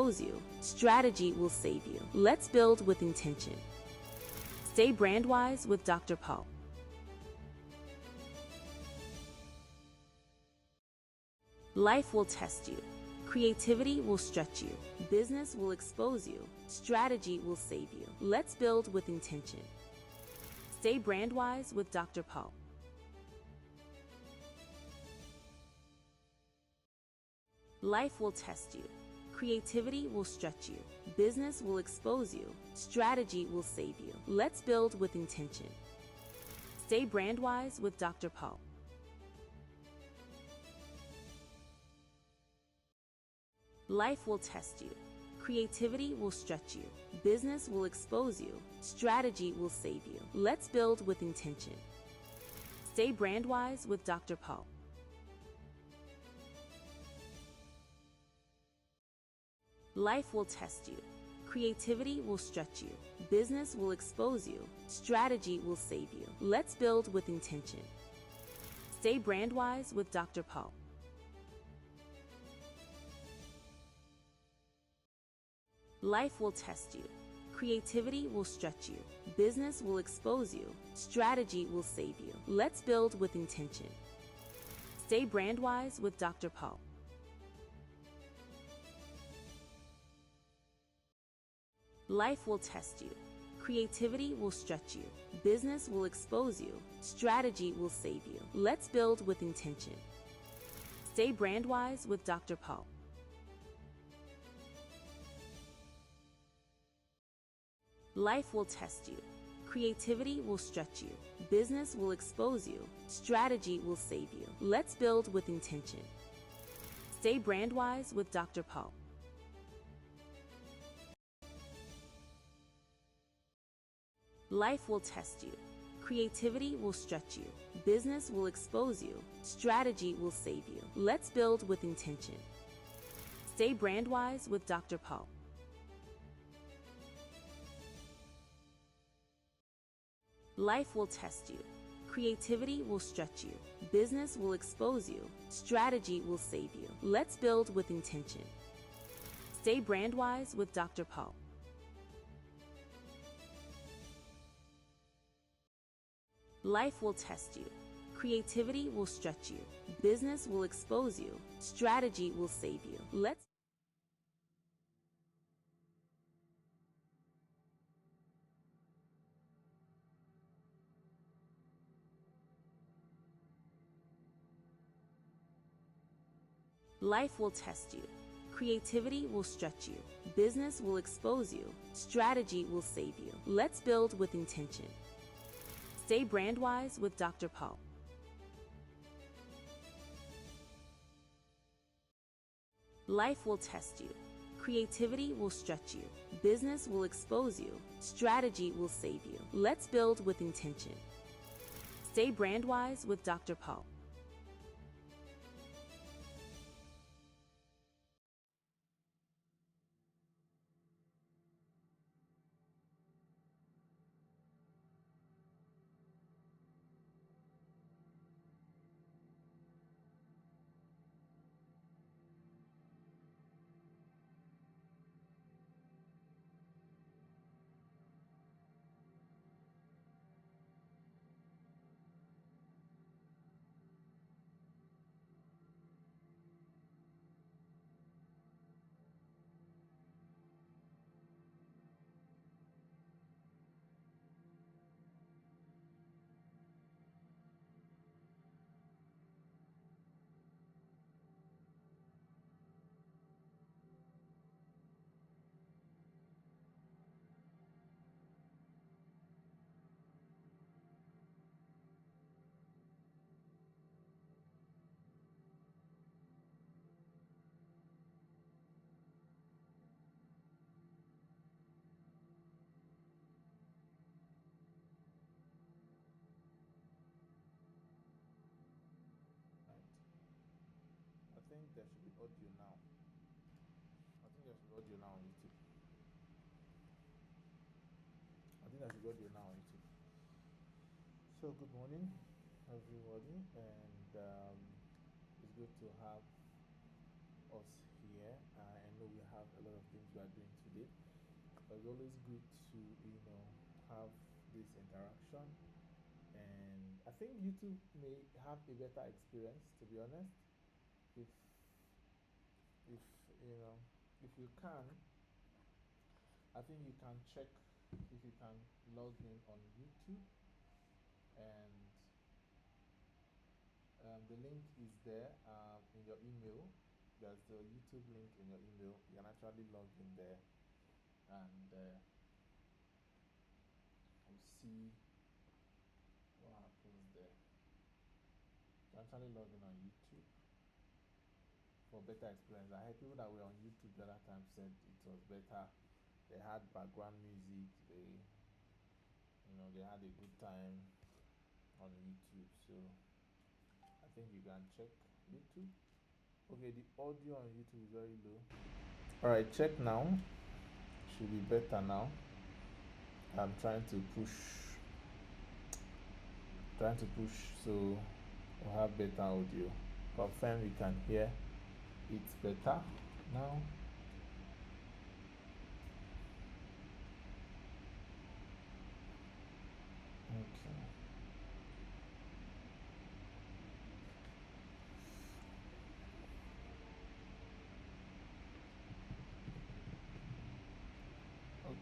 expose you. Strategy will save you. Let's build with intention. Stay brand-wise with Dr. Paul. Life will test you. Creativity will stretch you. Business will expose you. Strategy will save you. Let's build with intention. Stay brand-wise with Dr. Paul. Life will test you. Creativity will stretch you. Business will expose you. Strategy will save you. Let's build with intention. Stay brand-wise with Dr. Paul. Life will test you. Creativity will stretch you. Business will expose you. Strategy will save you. Let's build with intention. Stay brand-wise with Dr. Paul. Life will test you. Creativity will stretch you. Business will expose you. Strategy will save you. Let's build with intention. Stay brand-wise with Dr. Paul. Life will test you. Creativity will stretch you. Business will expose you. Strategy will save you. Let's build with intention. Stay brand-wise with Dr. Paul. Life will test you. Creativity will stretch you. Business will expose you. Strategy will save you. Let's build with intention. Stay brand-wise with Dr. Paul. Life will test you. Creativity will stretch you. Business will expose you. Strategy will save you. Let's build with intention. Stay brand-wise with Dr. Paul. Life will test you. Creativity will stretch you. Business will expose you. Strategy will save you. Let's build with intention. Stay brand-wise with Dr. Paul. Life will test you. Creativity will stretch you. Business will expose you. Strategy will save you. Let's build with intention. Stay brand-wise with Dr. Paul. Life will test you. Creativity will stretch you. Business will expose you. Strategy will save you. Life will test you. Creativity will stretch you. Business will expose you. Strategy will save you. Let's build with intention. Stay brand-wise with Dr. Paul. Life will test you. Creativity will stretch you. Business will expose you. Strategy will save you. Let's build with intention. Stay brand-wise with Dr. Paul. I think there should be audio now. I think there should be audio now on YouTube. I think there should be audio now on YouTube. So good morning, everybody, and it's good to have us here. I know we have a lot of things we are doing today. It's always good to have this interaction, and I think YouTube may have a better experience, to be honest. If if you know if you can, I think you can check if you can log in on YouTube, and the link is there in your email. There's the YouTube link in your email. You can actually log in there, and we'll see what happens there. You can actually log in on YouTube for better experience. I heard people that were on YouTube the other time said it was better. They had background music. They had a good time on YouTube. So I think you can check YouTube. Okay, the audio on YouTube is very low. All right, check now. Should be better now. I'm trying to push so we'll have better audio. Confirm we can hear it's better now.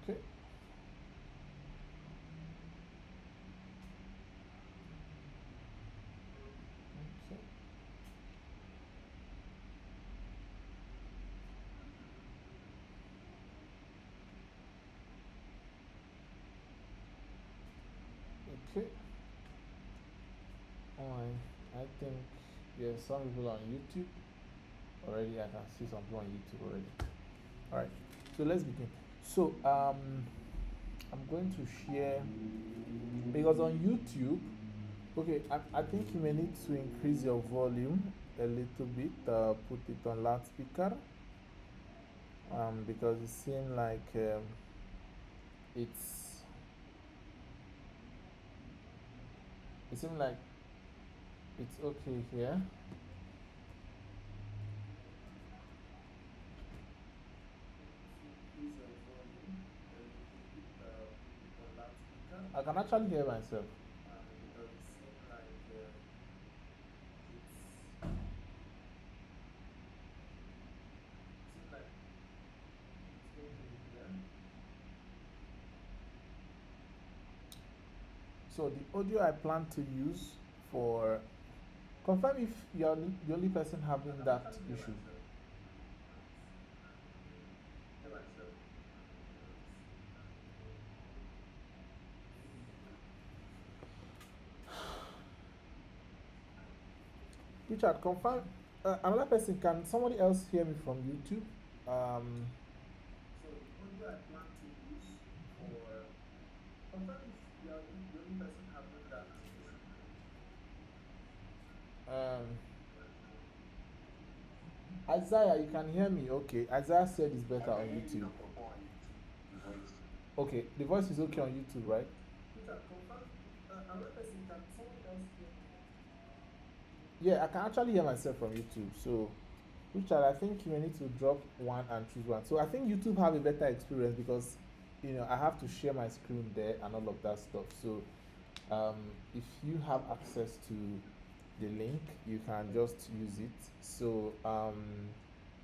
Okay. Okay. Okay. Okay. Alright. I think there's some people on YouTube already. I can see some people on YouTube already. Alright. So let's begin. So I'm going to share because on YouTube, okay, I think you may need to increase your volume a little bit, put it on loudspeaker, because it seems like it's it seems like it's okay here. I can actually hear myself. Because it seems like it's okay here. So the audio I plan to use for confirm if you're the only person having that issue. Richard, confirm. Another person, can somebody else hear me from YouTube? So the audio I plan to use for confirm if you are the only person having that issue. Isaiah, you can hear me? Okay. Isaiah said it's better on YouTube. Okay, the voice is okay on YouTube, right? Richard, confirm. Another person, can someone else hear me? Yeah, I can actually hear myself from YouTube. So Richard, I think you may need to drop one and choose one. So I think YouTube have a better experience because I have to share my screen there and all of that stuff. So if you have access to the link, you can just use it. So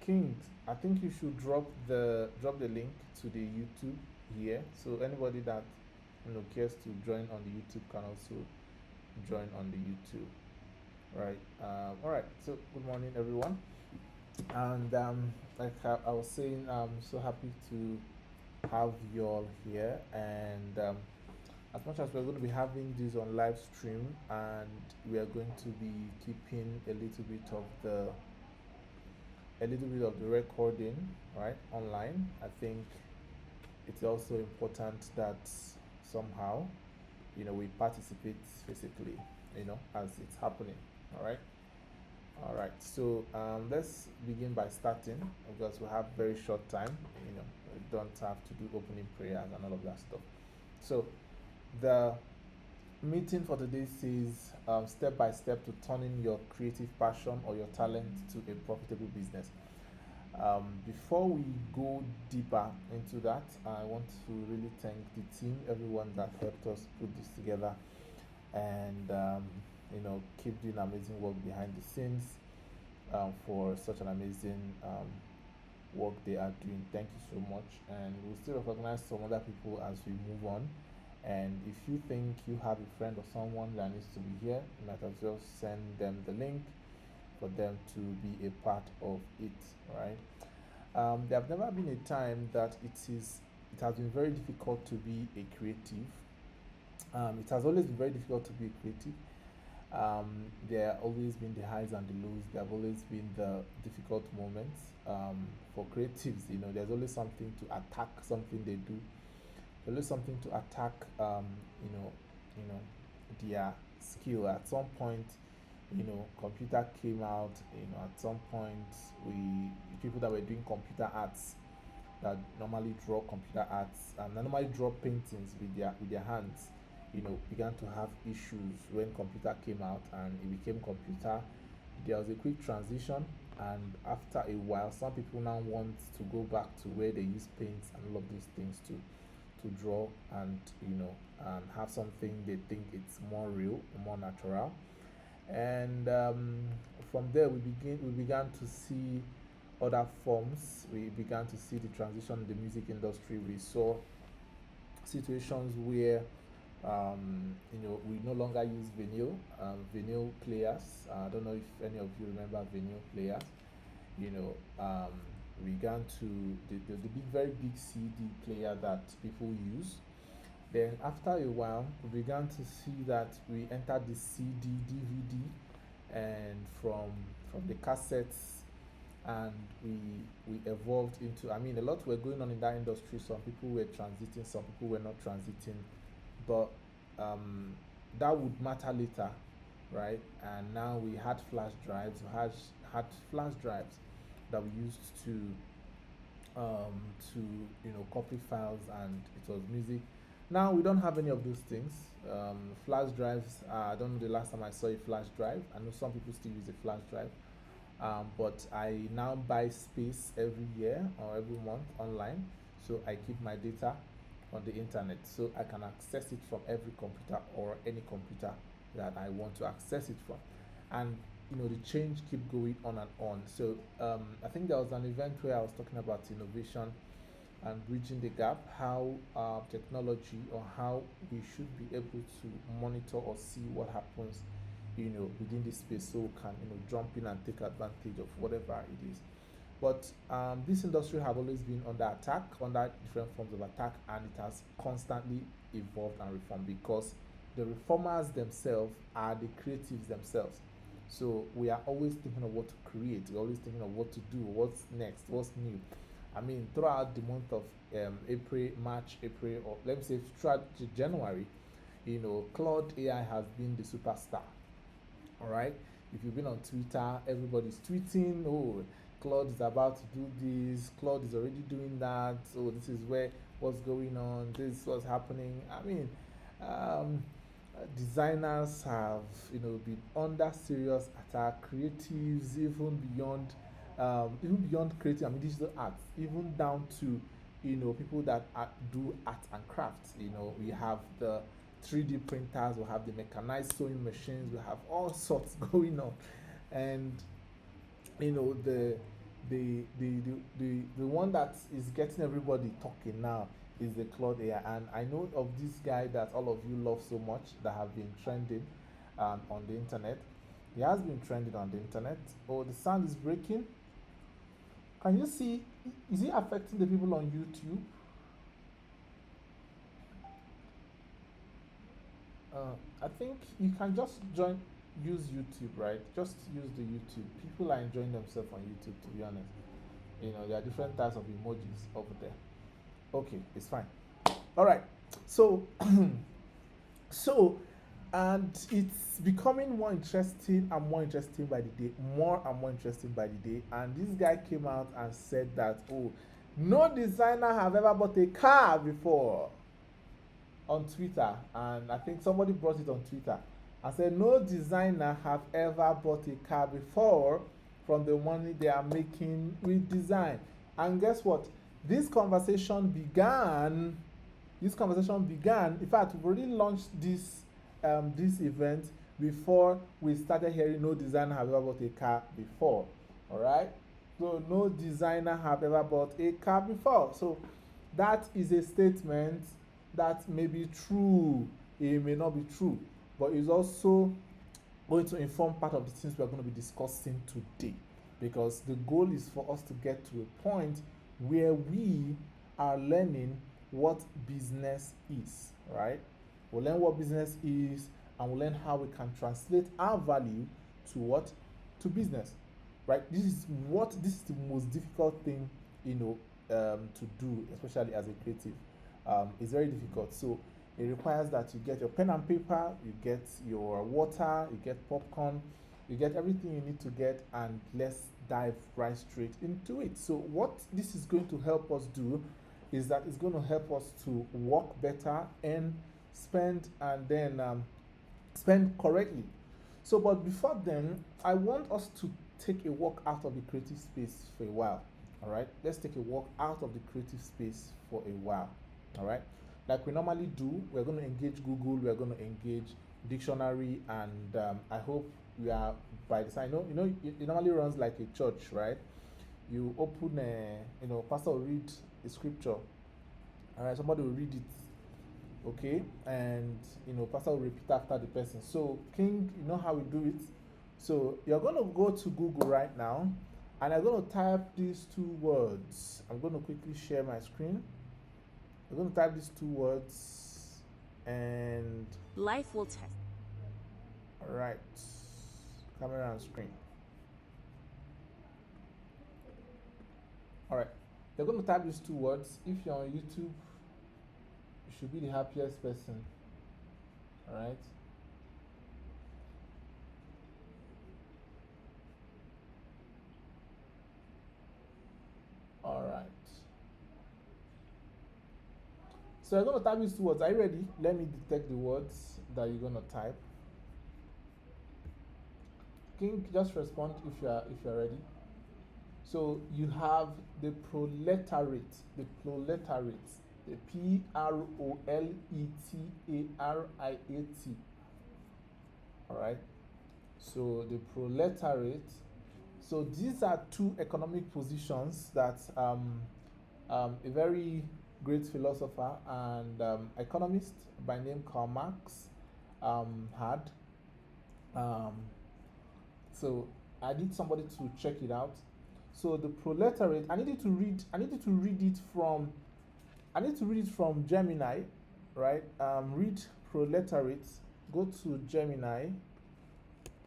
King, I think you should drop the link to the YouTube here. So anybody that cares to join on the YouTube can also join on the YouTube. Right. All right. So good morning, everyone. And like I was saying, I'm so happy to have you all here. And as much as we're going to be having this on live stream, and we are going to be keeping a little bit of the recording right online, I think it's also important that somehow we participate physically, as it's happening. All right, so let's begin by starting because we have very short time. We don't have to do opening prayers and all of that stuff. So the meeting for today says step by step to turning your creative passion or your talent to a profitable business. Before we go deeper into that, I want to really thank the team, everyone that helped us put this together, and keep doing amazing work behind the scenes, for such an amazing work they are doing. Thank you so much, and we'll still recognize some other people as we move on. And if you think you have a friend or someone that needs to be here, you might as well send them the link for them to be a part of it, right? There have never been a time that it has been very difficult to be a creative. It has always been very difficult to be a creative. There have always been the highs and the lows. There have always been the difficult moments. For creatives, there's always something to attack something they do. There's always something to attack. You know, their skill. At some point, computer came out. At some point, we people that were doing computer arts, that normally draw computer arts and normally draw paintings with their hands, began to have issues when computer came out and it became computer. There was a quick transition, and after a while, some people now want to go back to where they use paints and all of those things to draw, and and have something they think it's more real, more natural. And from there, we began to see other forms. We began to see the transition in the music industry. We saw situations where we no longer use vinyl players. I don't know if any of you remember vinyl players. You know, we began to the big, very big CD player that people use. Then after a while, we began to see that we entered the CD, DVD, and from the cassettes, and we evolved into. I mean, a lot were going on in that industry. Some people were transiting, some people were not transiting, but that would matter later, right? And now we had flash drives. We had flash drives that we used um, to copy files, and it was music. Now we don't have any of those things. Flash drives. I don't know the last time I saw a flash drive. I know some people still use a flash drive, but I now buy space every year or every month online, so I keep my data on the internet, so I can access it from every computer or any computer that I want to access it from. And the change keep going on and on. So I think there was an event where I was talking about innovation and bridging the gap, how technology, or how we should be able to monitor or see what happens, within this space, so we can jump in and take advantage of whatever it is. But this industry have always been under attack, under different forms of attack, and it has constantly evolved and reformed, because the reformers themselves are the creatives themselves. So we are always thinking of what to create. We're always thinking of what to do, what's next, what's new. I mean, throughout the month of April, March, April, or let me say throughout January, Claude AI has been the superstar. All right. If you've been on Twitter, everybody's tweeting, oh, Claude is about to do this, Claude is already doing that, oh, this is where what's going on, this is what's happening. I mean, um, designers have been under serious attack, creatives even beyond creative, I mean digital art, even down to people that do art and crafts. We have the 3D printers, we have the mechanized sewing machines, we have all sorts going on. And the the one that is getting everybody talking now is the Claude AI. And I know of this guy that all of you love so much, that have been trending on the internet. He has been trending on the internet. Oh, the sound is breaking. Can you see? Is it affecting the people on YouTube? I think you can just use YouTube, right? Just use the YouTube. People are enjoying themselves on YouTube, to be honest. There are different types of emojis over there. Okay, it's fine. All right. So, so, and it's becoming more interesting and more interesting by the day, more and more interesting by the day. And this guy came out and said that, oh, no designer have ever bought a car before, on Twitter. And I think somebody brought it on Twitter. I said, no designer have ever bought a car before, from the money they are making with design. And guess what? This conversation began. This conversation began. In fact, we've already launched this event before we started hearing no designer have ever bought a car before. All right. So no designer have ever bought a car before. So that is a statement that may be true. It may not be true, but it's also going to inform part of the things we are going to be discussing today, because the goal is for us to get to a point where we are learning what business is, right? We'll learn what business is, and we'll learn how we can translate our value to what? To business, right? This is the most difficult thing, to do, especially as a creative. It's very difficult. So it requires that you get your pen and paper, you get your water, you get popcorn, you get everything you need to get, and let's dive right straight into it. So what this is going to help us do is that it's going to help us to work better and spend correctly. So, but before then, I want us to take a walk out of the creative space for a while. All right, let's take a walk out of the creative space for a while. All right, like we normally do, we're going to engage Google, we're going to engage dictionary, and I hope we are by the side. It normally runs like a church, right? You open pastor will read a scripture. All right, somebody will read it, okay, and pastor will repeat after the person. So King, you know how we do it. So you're going to go to Google right now, and I'm going to type these two words. I'm going to quickly share my screen. I'm going to type these two words, and Life will test. all right, camera and screen. All right, you're going to type these two words. If you're on YouTube, you should be the happiest person. All right. All right. So you're going to type these two words. Are you ready? Let me detect the words that you're going to type. Can you just respond if you're ready? So you have the proletariat, the Proletariat. All right. So the proletariat. So these are two economic positions that a very great philosopher and economist by name Karl Marx had. So I need somebody to check it out. So the proletariat. I need to read it from. I need to read it from Gemini, right? Read proletariat. Go to Gemini,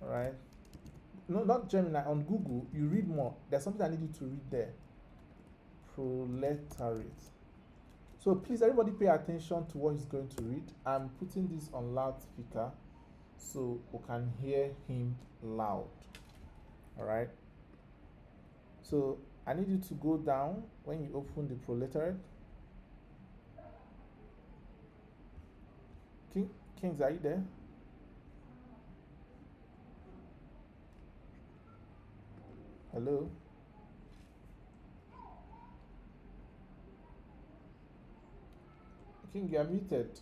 right? No, not Gemini. On Google, you read more. There's something I need you to read there. Proletariat. So please, everybody, pay attention to what he's going to read. I'm putting this on loudspeaker so we can hear him loud. All right. So I need you to go down when you open the proletariat. Kings, are you there? Hello? King, you're muted.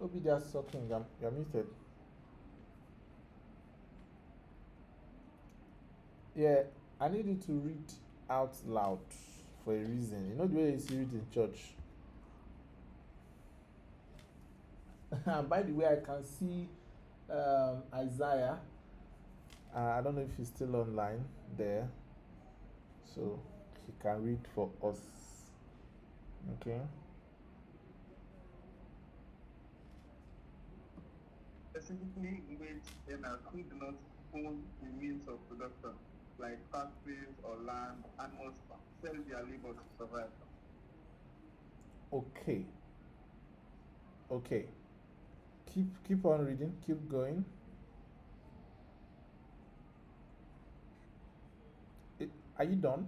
Obi just talking, you're muted. Yeah, I need you to read out loud for a reason. You know the way you see it in church. And by the way, I can see Isaiah. I don't know if he's still online there. So he can read for us. Okay. Specifically in which who do not own the means of production, like factories or land, and must sell their labor to survive. Okay. Okay. Keep on reading. Keep going. Are you done?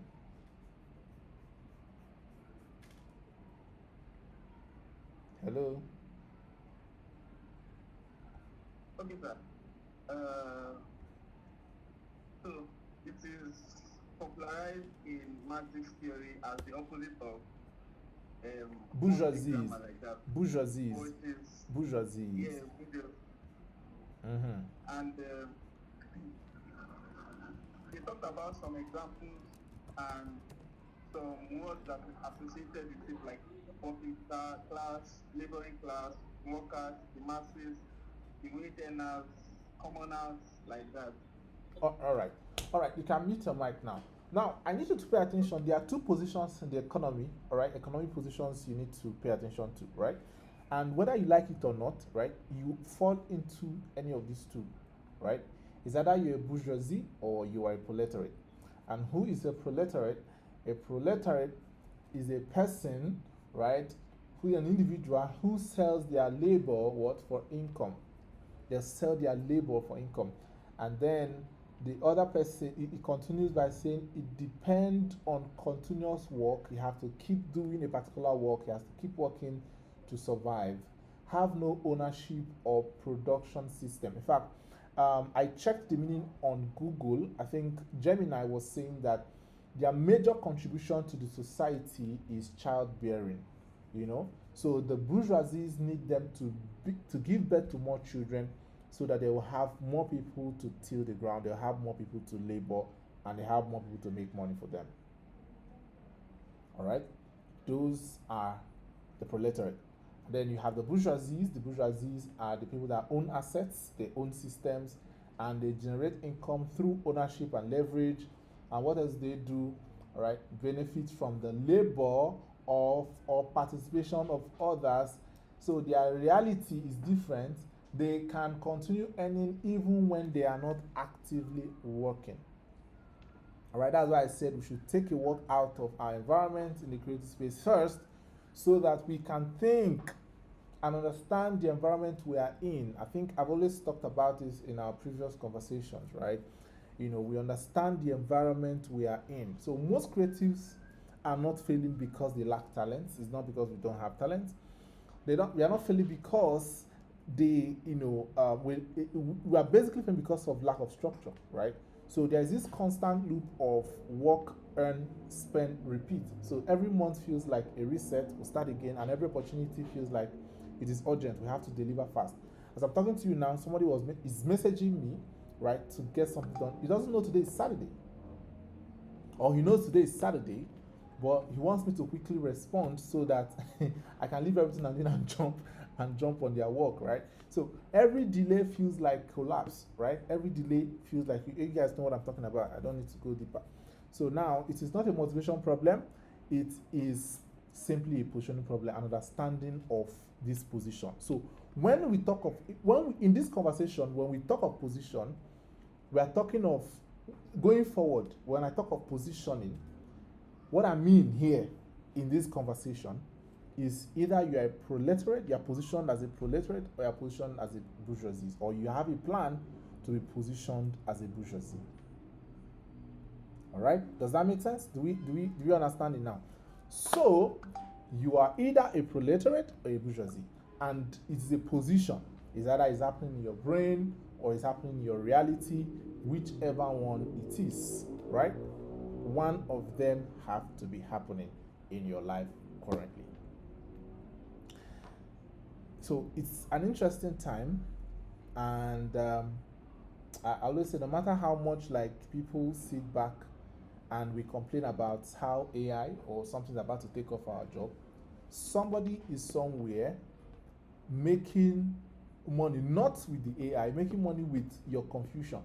Hello. Okay, sir. So it is popularized in Marxist theory as the opposite of bourgeoisie. grammar like that. Bourgeoisie. Or it is Bourgeoisie. yeah, bourgeois. And he talked about some examples and some words that are associated with it, like working class, laboring class, workers, the masses, the wage earners, commoners, like that. All right. All right. You can mute your mic now. Now, I need you to pay attention. There are two positions in the economy, all right? Economic positions you need to pay attention to, right? And whether you like it or not, right, you fall into any of these two, right? It's either you're a bourgeoisie or you are a proletariat. And who is a proletariat? A proletariat is a person, right, who is an individual who sells their labor what for income. They sell their labor for income. And then the other person, it continues by saying it depends on continuous work. You have to keep doing a particular work. You have to keep working to survive. Have no ownership or production system. In fact, I checked the meaning on Google. I think Gemini was saying that their major contribution to the society is childbearing. You know, so the bourgeoisies need them to give birth to more children, so that they will have more people to till the ground, they'll have more people to labor, and they have more people to make money for them. All right, those are the proletariat. Then you have the bourgeoisies. The bourgeoisies are the people that own assets, they own systems, and they generate income through ownership and leverage. And what else they do? All right, benefit from the labor of or participation of others. So their reality is different. They can continue earning even when they are not actively working. All right, that's why I said we should take a walk out of our environment in the creative space first, so that we can think and understand the environment we are in. I think I've always talked about this in our previous conversations, right? You know, we understand the environment we are in. So most creatives are not failing because they lack talent. It's not because we don't have talent. We are not failing because they, we are basically failing because of lack of structure, right? So there is this constant loop of work, earn, spend, repeat. So every month feels like a reset. We'll start again, and every opportunity feels like it is urgent. We have to deliver fast. As I'm talking to you now, somebody is messaging me, right, to get something done. He doesn't know today is Saturday, or he knows today is Saturday, but he wants me to quickly respond so that I can leave everything and then jump on their work, right? So every delay feels like collapse, right? Every delay feels like you guys know what I'm talking about. I don't need to go deeper. So now it is not a motivation problem. It is simply a positioning problem, an understanding of this position. So when we talk of in this conversation, when we talk of position, we are talking of going forward. When I talk of positioning, what I mean here in this conversation is either you are a proletariat, you are positioned as a proletariat, or you are positioned as a bourgeoisie, or you have a plan to be positioned as a bourgeoisie. All right? Does that make sense? Do we understand it now? So you are either a proletariat or a bourgeoisie, and it's a position. It's either it's happening in your brain or it's happening in your reality, whichever one it is, right? One of them have to be happening in your life currently. So it's an interesting time, and I always say no matter how much like people sit back and we complain about how AI or something's about to take off our job, somebody is somewhere making money, not with the AI, making money with your confusion.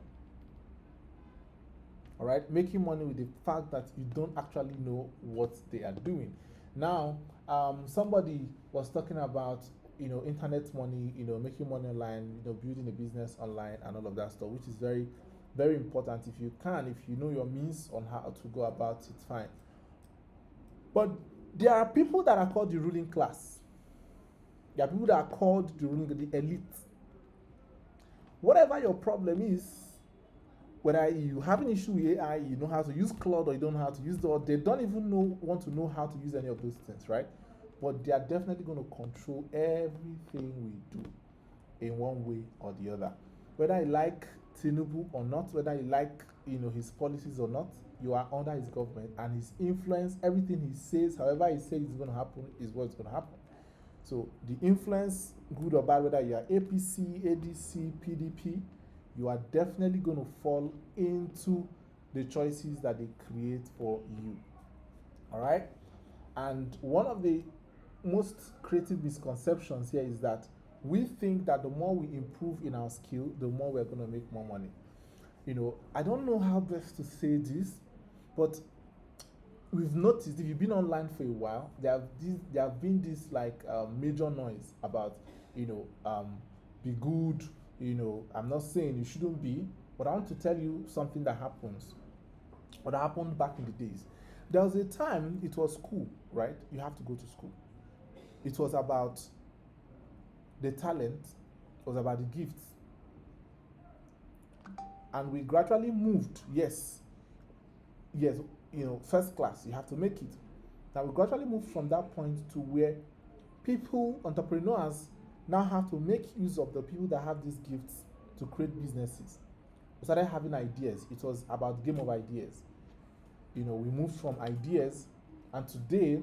All right, making money with the fact that you don't actually know what they are doing. Now, somebody was talking about internet money, making money online, building a business online and all of that stuff, which is very, very important. If you know your means on how to go about it, fine. But there are people that are called the ruling class. There are people that are called the elite. Whatever your problem is, whether you have an issue with AI, you know how to use Claude or you don't know how to use it, or they don't even want to know how to use any of those things, right? But they are definitely going to control everything we do in one way or the other. Whether I like Tinubu or not, whether you like his policies or not, you are under his government, and his influence, everything he says, however he says it's going to happen, is what's going to happen. So the influence, good or bad, whether you are APC, ADC, PDP, you are definitely going to fall into the choices that they create for you. All right? And one of the most creative misconceptions here is that we think that the more we improve in our skill, the more we're going to make more money. I don't know how best to say this, but we've noticed, if you've been online for a while, there have been this like major noise about be good. I'm not saying you shouldn't be, but I want to tell you something that happened back in the days. There was a time it was cool, right? You have to go to school. It was about the talent, it was about the gifts. And we gradually moved, yes, first class, you have to make it. Now we gradually moved from that point to where people, entrepreneurs, now have to make use of the people that have these gifts to create businesses. We started having ideas. It was about game of ideas. We moved from ideas, and today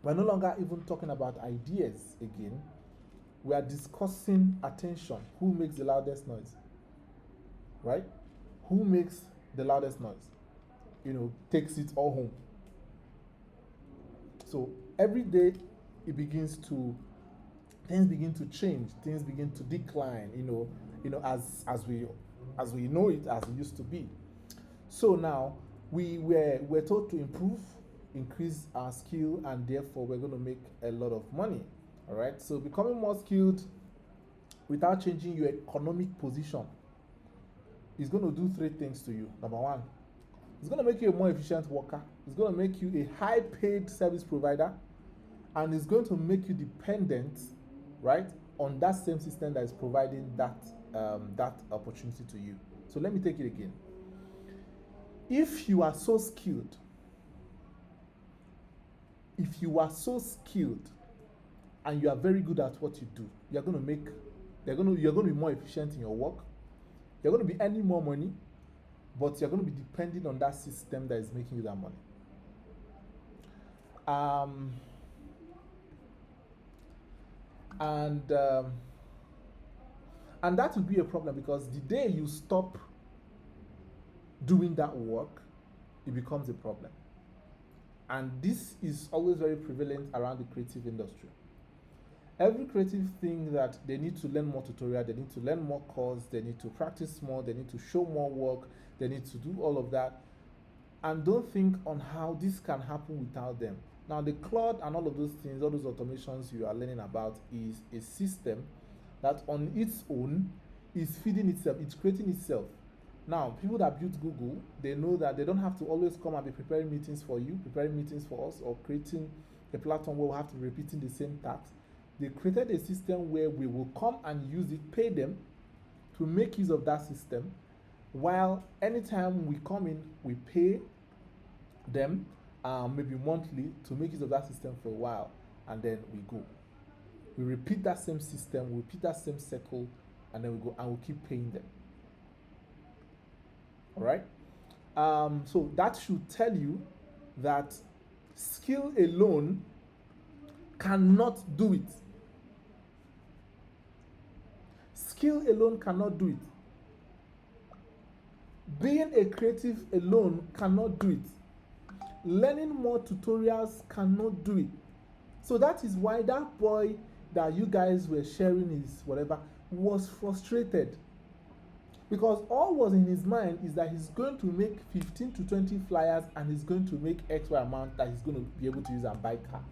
we're no longer even talking about ideas again. We are discussing attention. Who makes the loudest noise? Right? Who makes the loudest noise? Takes it all home. So every day things begin to change, things begin to decline, as we know it, as it used to be. So now we're told to improve, increase our skill, and therefore we're going to make a lot of money. All right. So becoming more skilled without changing your economic position is going to do three things to you. Number one, it's going to make you a more efficient worker. It's going to make you a high-paid service provider, and it's going to make you dependent, right, on that same system that is providing that opportunity to you. So let me take it again. If you are so skilled, and you are very good at what you do, you're going to be more efficient in your work. You're going to be earning more money, but you're going to be depending on that system that is making you that money. And that will be a problem, because the day you stop doing that work, it becomes a problem. And this is always very prevalent around the creative industry. Every creative thing that they need to learn more tutorial, they need to learn more course, they need to practice more, they need to show more work, they need to do all of that. And don't think on how this can happen without them. Now the cloud and all of those things, all those automations you are learning about, is a system that on its own is feeding itself, it's creating itself. Now, people that built Google, they know that they don't have to always come and be preparing meetings for you, preparing meetings for us, or creating a platform where we have to be repeating the same tasks. They created a system where we will come and use it, pay them to make use of that system, while anytime we come in, we pay them maybe monthly to make use of that system for a while, and then we go. We repeat that same system, we repeat that same circle, and then we go and we keep paying them. All right? So that should tell you that skill alone cannot do it. Skill alone cannot do it. Being a creative alone cannot do it. Learning more tutorials cannot do it. So that is why that boy that you guys were sharing his whatever was frustrated, because all was in his mind is that he's going to make 15 to 20 flyers and he's going to make X Y amount that he's going to be able to use and buy car.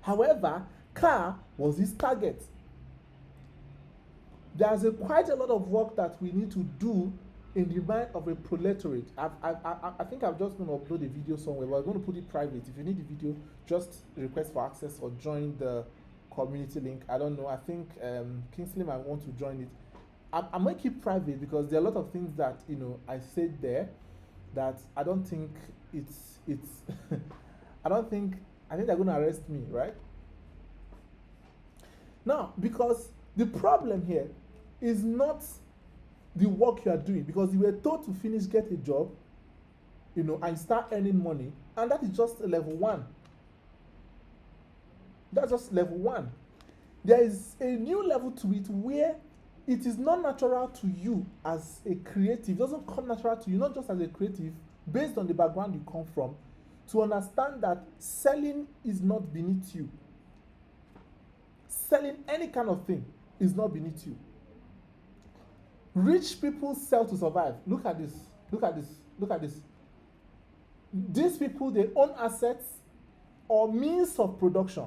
However, car was his target. There's quite a lot of work that we need to do in the mind of a proletariat. I think I've just going to upload a video somewhere, but I'm going to put it private. If you need the video, just request for access or join the community link. I don't know. I think Kingsley might want to join it. I'm going to keep private because there are a lot of things that I said there that I don't think it's I think they're going to arrest me, right? Now, because the problem here is not the work you are doing, because you were told to finish, get a job, and start earning money, and that is just level one. That's just level one. There is a new level to it where it is not natural to you as a creative. It doesn't come natural to you, not just as a creative, based on the background you come from, to understand that selling is not beneath you. Selling any kind of thing is not beneath you. Rich people sell to survive. Look at this. Look at this. Look at this. These people, they own assets or means of production.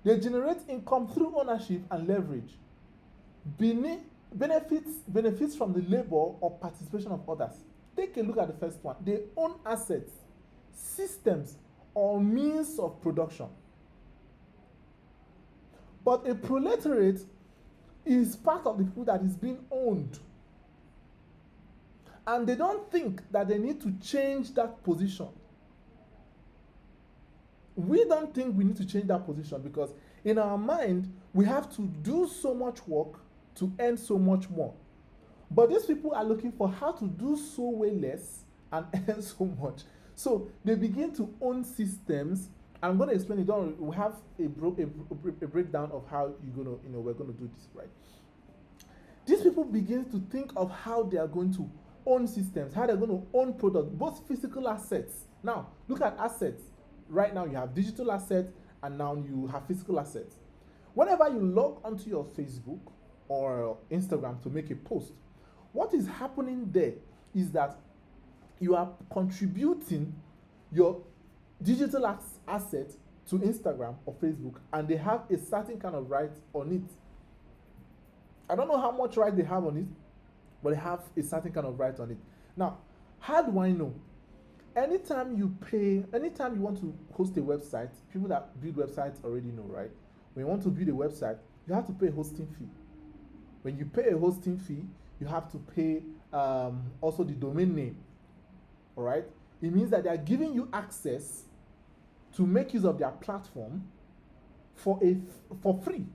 They generate income through ownership and leverage. Benefits from the labor or participation of others. Take a look at the first one. They own assets, systems, or means of production. But a proletariat is part of the people that is being owned. And they don't think that they need to change that position. We don't think we need to change that position, because in our mind, we have to do so much work to earn so much more. But these people are looking for how to do so way less and earn so much. So they begin to own systems. I'm going to explain it. We have a breakdown of how we're going to do this, right? These people begin to think of how they are going to own systems, how they're going to own products, both physical assets. Now, look at assets. Right now, you have digital assets, and now you have physical assets. Whenever you log onto your Facebook or Instagram to make a post, what is happening there is that you are contributing your digital asset to Instagram or Facebook, and they have a certain kind of right on it. I don't know how much right they have on it, but they have a certain kind of right on it. Now, how do I know? Anytime you want to host a website, people that build websites already know, right? When you want to build a website, you have to pay a hosting fee. When you pay a hosting fee, you have to pay also the domain name. All right? It means that they are giving you access to make use of their platform for free.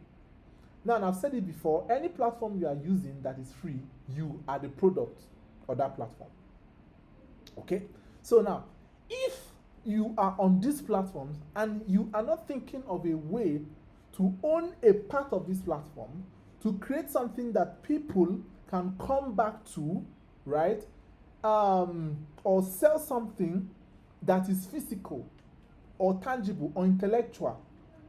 Now, and I've said it before, any platform you are using that is free, you are the product of that platform. Okay? So now, if you are on these platforms and you are not thinking of a way to own a part of this platform, to create something that people can come back to, right? Or sell something that is physical or tangible or intellectual,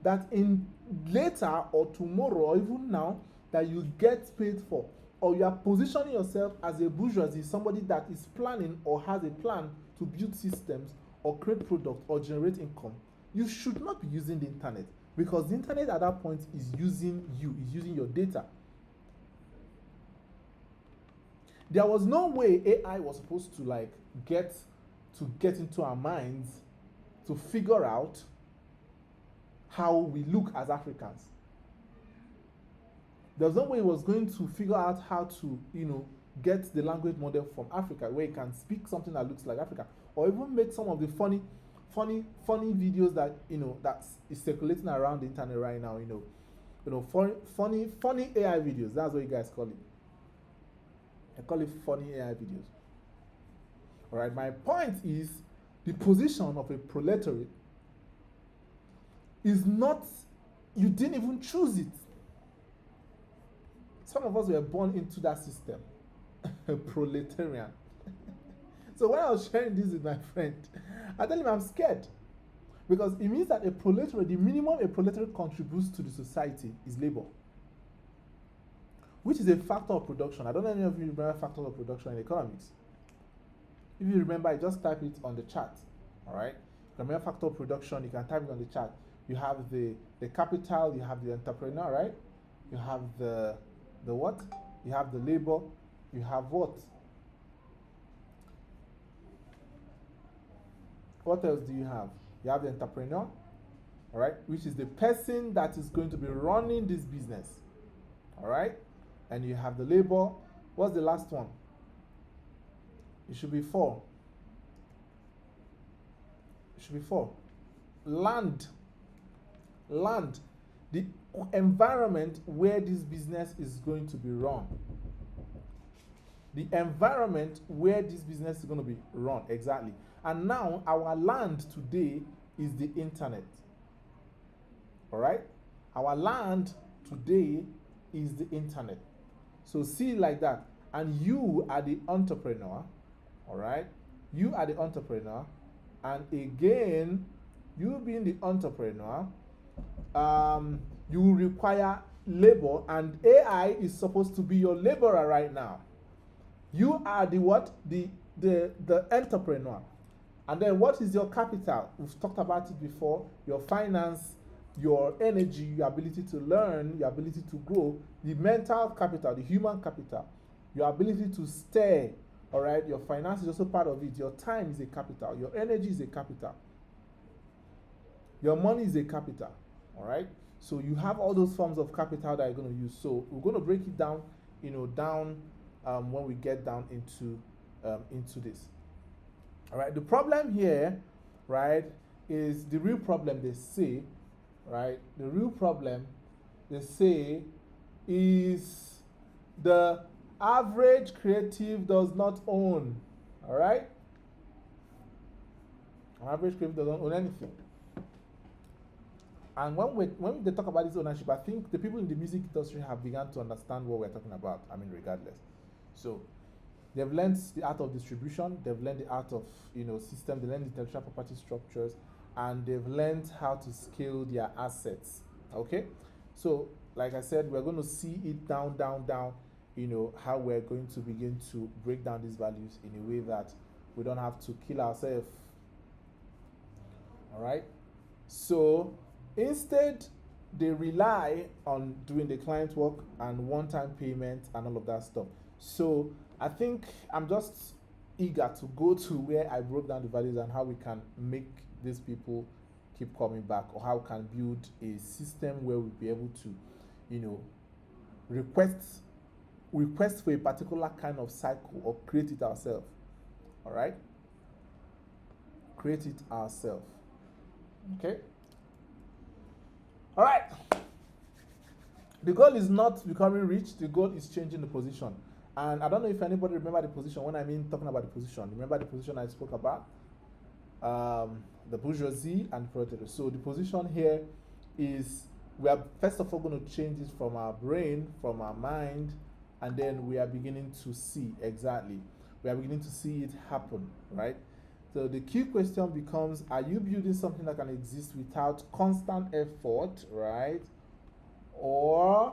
that in later or tomorrow or even now that you get paid for, or you are positioning yourself as a bourgeoisie, somebody that is planning or has a plan to build systems or create products or generate income, you should not be using the internet, because the internet at that point is using you, is using your data. There was no way AI was supposed to get into our minds to figure out how we look as Africans. There's no way it was going to figure out how to, get the language model from Africa, where it can speak something that looks like Africa, or even make some of the funny videos that that is circulating around the internet right now. Funny AI videos. That's what you guys call it. I call it funny AI videos. All right. My point is, the position of a proletariat is not. You didn't even choose it. Some of us were born into that system. A proletarian. So when I was sharing this with my friend, I tell him I'm scared, because it means that the minimum a proletariat contributes to the society is labor, which is a factor of production. I don't know if any of you remember factors of production in economics. If you remember, just type it on the chat. All right. Remember factor of production, you can type it on the chat. You have the capital, you have the entrepreneur, right? You have the what? You have the labor, you have what? What else do you have? You have the entrepreneur, all right, which is the person that is going to be running this business, all right? And you have the labor. What's the last one? It should be 4. It should be 4. Land. the environment where this business is going to be run. The environment where this business is going to be run, exactly. And now our land today is the internet. All right? Our land today is the internet. So see it like that. And you are the entrepreneur. All right? You are the entrepreneur. And again, you being the entrepreneur, you will require labor, and AI is supposed to be your laborer right now. You are the what? The entrepreneur. And then what is your capital? We've talked about it before. Your finance, your energy, your ability to learn, your ability to grow, the mental capital, the human capital, your ability to stay. All right, your finance is also part of it. Your time is a capital. Your energy is a capital. Your money is a capital. All right. So you have all those forms of capital that you're going to use. So we're going to break it down, when we get down into this. All right. The problem here, right, is the real problem they say, right? The real problem they say is the average creative does not own. All right. Average creative doesn't own anything. And when they talk about this ownership, I think the people in the music industry have begun to understand what we're talking about. I mean, regardless. So they've learned the art of distribution, they've learned the art of system, they learned the intellectual property structures, and they've learned how to scale their assets. Okay? So, like I said, we're going to see it down, how we're going to begin to break down these values in a way that we don't have to kill ourselves. All right? So instead, they rely on doing the client work and one-time payment and all of that stuff. So I think I'm just eager to go to where I broke down the values and how we can make these people keep coming back, or how we can build a system where we'll be able to, request for a particular kind of cycle, or create it ourselves. All right? Create it ourselves. Okay? All right. The goal is not becoming rich. The goal is changing the position. And I don't know if anybody remember the position. When I mean talking about the position, remember the position I spoke about? The bourgeoisie and the proletariat. So the position here is, we are first of all going to change this from our brain, from our mind, and then we are beginning to see exactly. We are beginning to see it happen, right? So the key question becomes, are you building something that can exist without constant effort, right? Or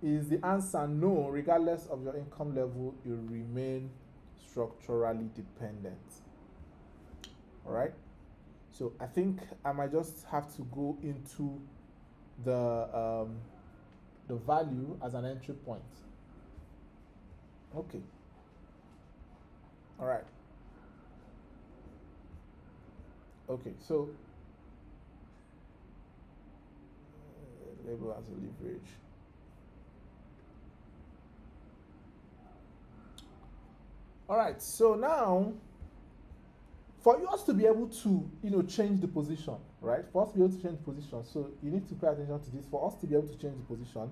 is the answer no? Regardless of your income level, you remain structurally dependent. All right? So I think I might just have to go into the value as an entry point. Okay. All right. Okay, so label as a leverage. All right, so now for us to be able to change the position, right? For us to be able to change the position, so you need to pay attention to this. For us to be able to change the position,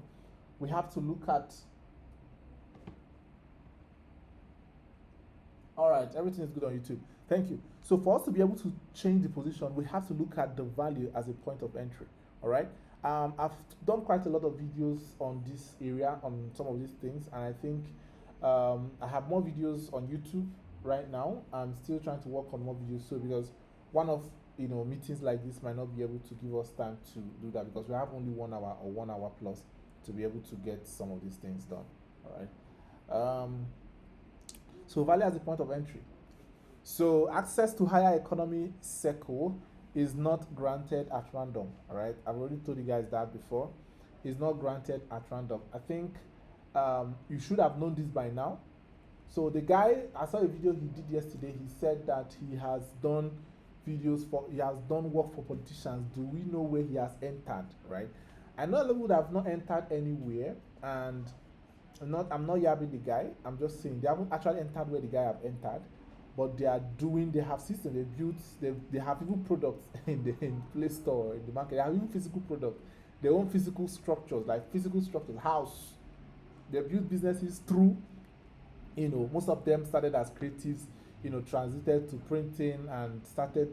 we have to look at, all right, everything is good on YouTube. Thank you. So for us to be able to change the position, we have to look at the value as a point of entry. All right. I've done quite a lot of videos on this area, on some of these things, and I think I have more videos on YouTube right now. I'm still trying to work on more videos, so because one of meetings like this might not be able to give us time to do that, because we have only 1 hour or 1 hour plus to be able to get some of these things done. All right. So value as a point of entry. So access to higher economy circle is not granted at random. All right, I've already told you guys that before. It's not granted at random. I think you should have known this by now. So the guy, I saw a video he did yesterday. He said that he has done work for politicians. Do we know where he has entered? Right? I know a lot of people that have not entered anywhere, and I'm not yabbing the guy. I'm just saying they haven't actually entered where the guy have entered. but they have systems, they have even products in Play Store, in the market. They have even physical products, their own physical structures, like physical structures, house. They build businesses through, most of them started as creatives, transited to printing and started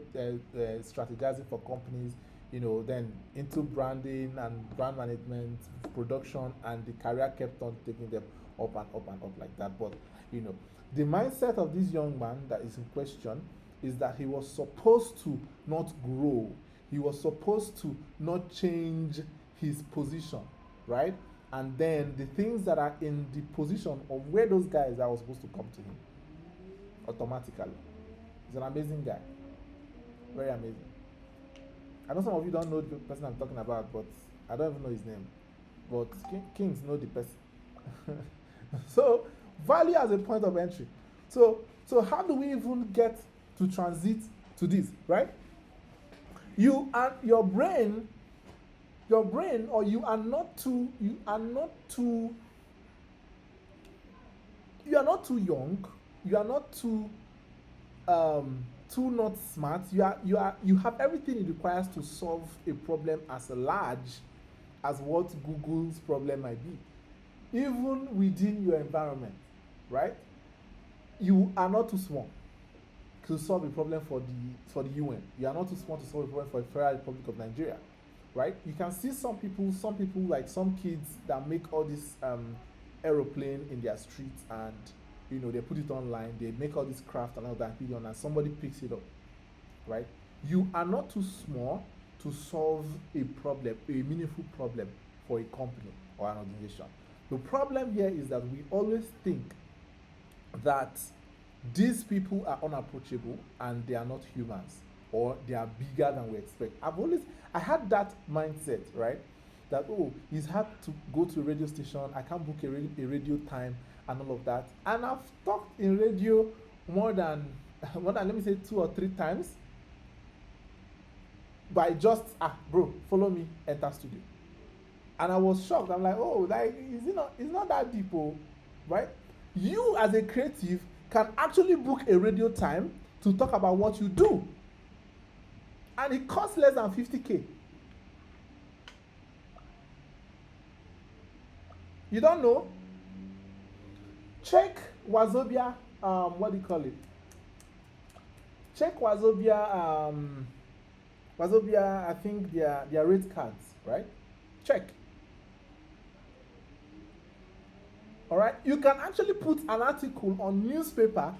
strategizing for companies, then into branding and brand management, production, and the career kept on taking them up and up and up like that. But, you know, the mindset of this young man that is in question is that he was supposed to not grow, he was supposed to not change his position, right? And then the things that are in the position of where those guys are supposed to come to him automatically. He's an amazing guy, very amazing. I know some of you don't know the person I'm talking about, but I don't even know his name. But kings know the person. So value as a point of entry. So how do we even get to transit to this, right? You and your brain, or you are not too young, you are not too not smart. You have everything it requires to solve a problem as large as what Google's problem might be, even within your environment, right? You are not too small to solve a problem for the UN. You are not too small to solve a problem for the Federal Republic of Nigeria, right? You can see some people like some kids that make all this aeroplane in their streets, and they put it online. They make all this craft and all that video, and somebody picks it up, right? You are not too small to solve a problem, a meaningful problem for a company or an organization. The problem here is that we always think that these people are unapproachable and they are not humans, or they are bigger than we expect. I had that mindset, right? That, oh, it's hard to go to a radio station, I can't book a radio time and all of that. And I've talked in radio more than let me say 2 or 3 times by just, bro, follow me, enter studio. And I was shocked. I'm like, oh, like, it's not that deep, oh, right? You as a creative can actually book a radio time to talk about what you do, and it costs less than 50K. You don't know? Check Wazobia, what do you call it? Check Wazobia, I think their rate cards, right? Check. All right, you can actually put an article on newspaper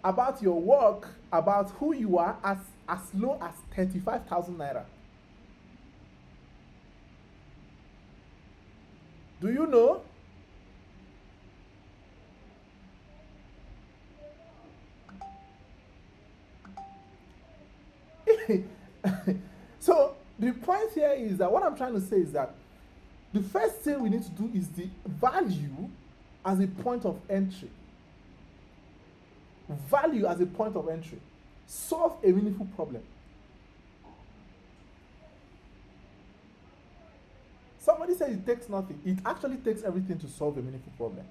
about your work, about who you are, as low as 35,000 naira. Do you know? So the point here is that what I'm trying to say is that the first thing we need to do is the value as a point of entry. Value as a point of entry. Solve a meaningful problem. Somebody said it takes nothing. It actually takes everything to solve a meaningful problem.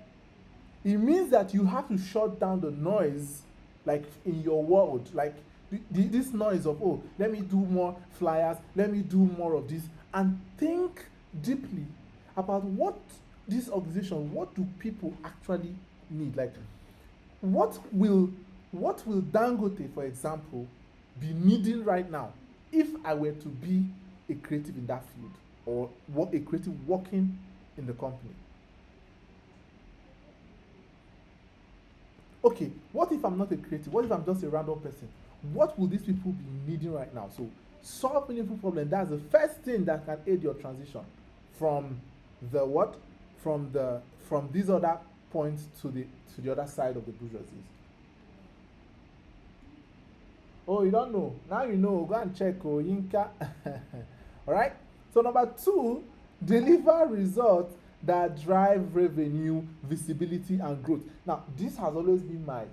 It means that you have to shut down the noise, like in your world, like this noise of, oh, let me do more flyers, let me do more of this, and think deeply about what this organization, what do people actually need? Like, what will Dangote, for example, be needing right now if I were to be a creative in that field, or a creative working in the company? Okay, what if I'm not a creative? What if I'm just a random person? What will these people be needing right now? So solve meaningful problem. That's the first thing that can aid your transition from the what? From these other points to the other side of the bourgeoisie. Oh, you don't know? Now you know. Go and check. Oh, Yinka. All right. So number 2, deliver results that drive revenue, visibility, and growth. Now, this has always been my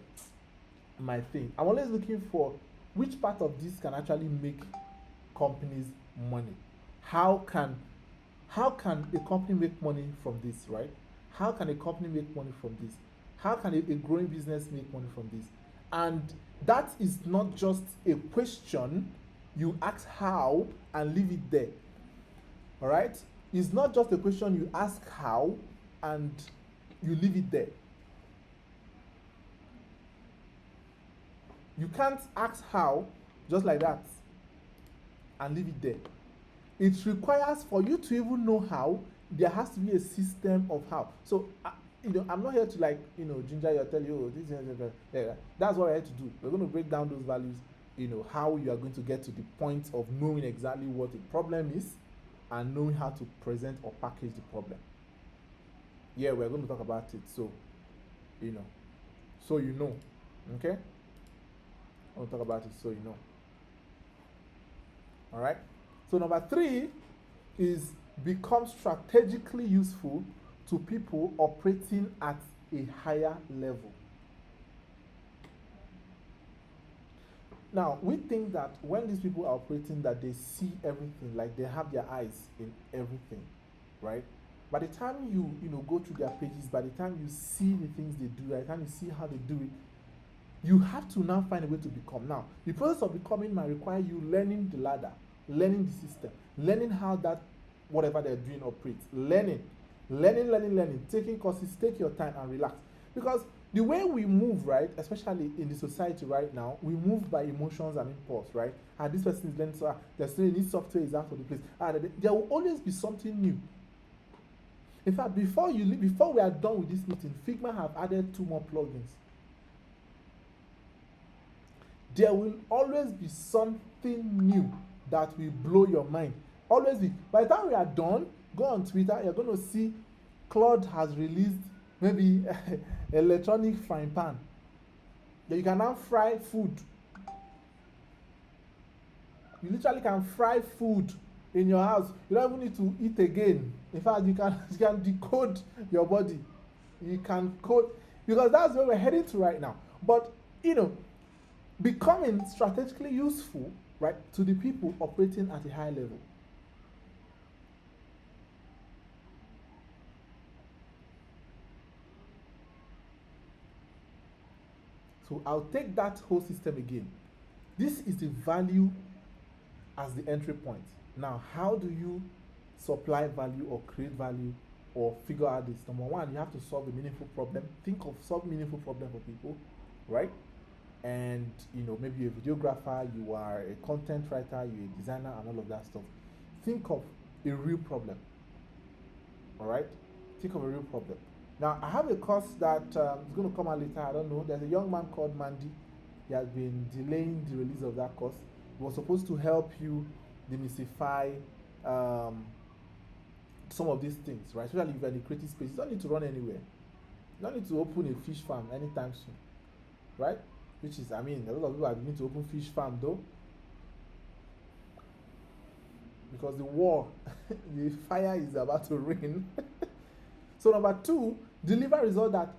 thing. I'm always looking for which part of this can actually make companies money. How can a company make money from this, right? How can a company make money from this? How can a growing business make money from this? And that is not just a question you ask how and leave it there. All right? It's not just a question you ask how and you leave it there. You can't ask how just like that and leave it there. It requires, for you to even know how, there has to be a system of how. So I'm not here to, like, ginger you or tell you, oh, this is, yeah, that's what we're here to do. We're going to break down those values, how you are going to get to the point of knowing exactly what the problem is and knowing how to present or package the problem. Yeah, we're going to talk about it. So okay, I'll talk about it so you know. All right. So number 3 is become strategically useful to people operating at a higher level. Now, we think that when these people are operating, that they see everything, like they have their eyes in everything, right? By the time you go through their pages, by the time you see the things they do, by the time you see how they do it, you have to now find a way to become. Now, the process of becoming might require you learning the ladder, learning the system, learning how that whatever they're doing operates, learning, taking courses, take your time and relax. Because the way we move, right, especially in the society right now, we move by emotions and impulse, right? This person is learning, so there's still this software is out of the place. There will always be something new. In fact, before we are done with this meeting, Figma have added 2 more plugins. There will always be something new that will blow your mind. Always be. By the time we are done, go on Twitter, you're going to see Claude has released maybe electronic frying pan that you can now fry food. You literally can fry food in your house. You don't even need to eat again. In fact, you can decode your body. You can code, because that's where we're heading to right now. But becoming strategically useful, right, to the people operating at a high level. So I'll take that whole system again. This is the value as the entry point. Now, how do you supply value or create value or figure out this? Number 1, you have to solve a meaningful problem. Think of solving meaningful problem for people, right? And maybe you're a videographer, you are a content writer, you're a designer, and all of that stuff. Think of a real problem. All right, think of a real problem. Now, I have a course that is going to come out later. I don't know. There's a young man called Mandy. He has been delaying the release of that course. It was supposed to help you demystify some of these things, right? Especially if you're in the creative space. You don't need to run anywhere. You don't need to open a fish farm anytime soon, right? Which is, a lot of people are beginning to open fish farm though, because the war, the fire is about to rain. So number 2, deliver result that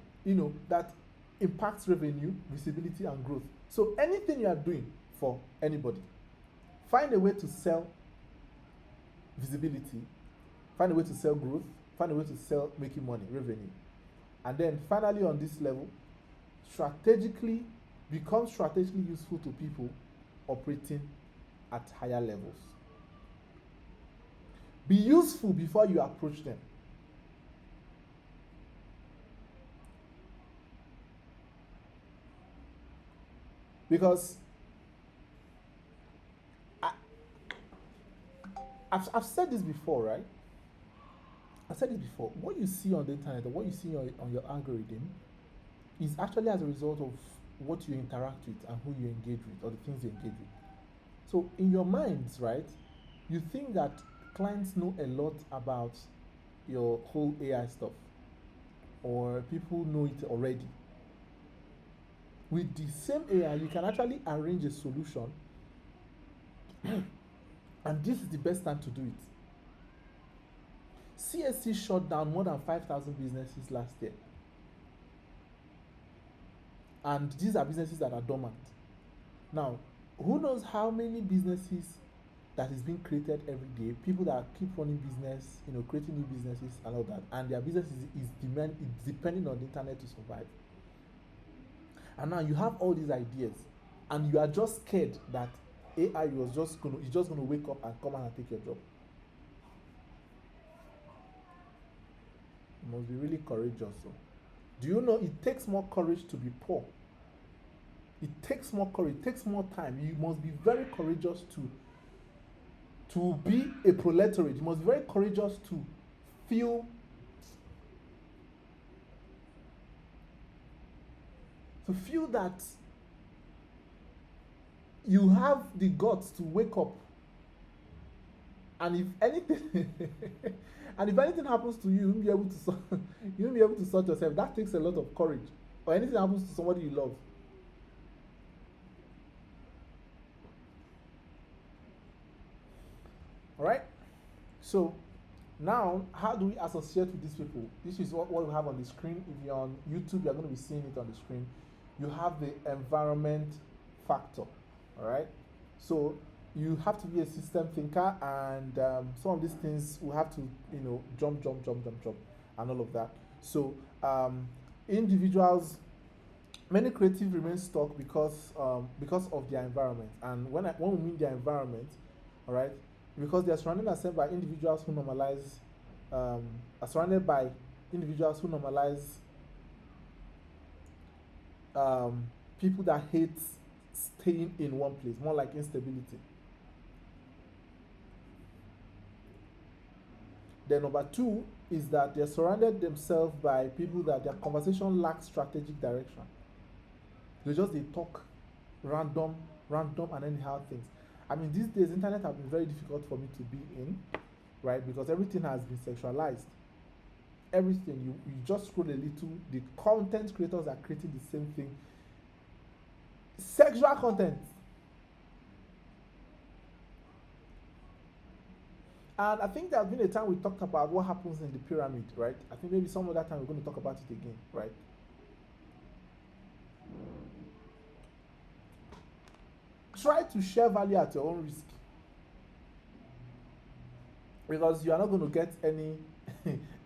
that impacts revenue, visibility, and growth. So anything you are doing for anybody, find a way to sell visibility, find a way to sell growth, find a way to sell making money, revenue. And then finally, on this level, become strategically useful to people operating at higher levels. Be useful before you approach them. Because I've said this before, right? I've said this before. What you see on the internet or what you see on your algorithm is actually as a result of what you interact with and who you engage with, or the things you engage with. So in your minds, right, you think that clients know a lot about your whole AI stuff, or people know it already. With the same AI, you can actually arrange a solution and this is the best time to do it. CSC shut down more than 5,000 businesses last year. And these are businesses that are dormant. Now, who knows how many businesses that is being created every day, people that keep running business, creating new businesses and all that, and their business is depending on the internet to survive. And now you have all these ideas, and you are just scared that AI is just gonna wake up and come out and take your job. You must be really courageous. So. Do you know it takes more courage to be poor? It takes more courage, it takes more time. You must be very courageous to be a proletariat. You must be very courageous feel to feel that you have the guts to wake up, and if anything and if anything happens to you, you won't be able to you won't be able to sort yourself. That takes a lot of courage. Or anything happens to somebody you love. All right. So now, how do we associate with these people? This is what we have on the screen. If you're on YouTube, you're going to be seeing it on the screen. You have the environment factor. All right. So you have to be a system thinker, and some of these things we have to, jump, and all of that. So individuals, many creative remain stuck because of their environment. And when we mean their environment, all right, because they are surrounded themselves by individuals who normalize, are surrounded by individuals who normalize um, people that hate staying in one place, more like instability. Then number two is that they're surrounded themselves by people that their conversation lacks strategic direction. They talk random, and anyhow things. I mean, these days internet have been very difficult for me to be in, right? Because everything has been sexualized. Everything you just scroll a little, the content creators are creating the same thing. Sexual content. And I think there has been a time we talked about what happens in the pyramid, right? I think maybe some other time we're going to talk about it again, right? Try to share value at your own risk, because you are not going to get any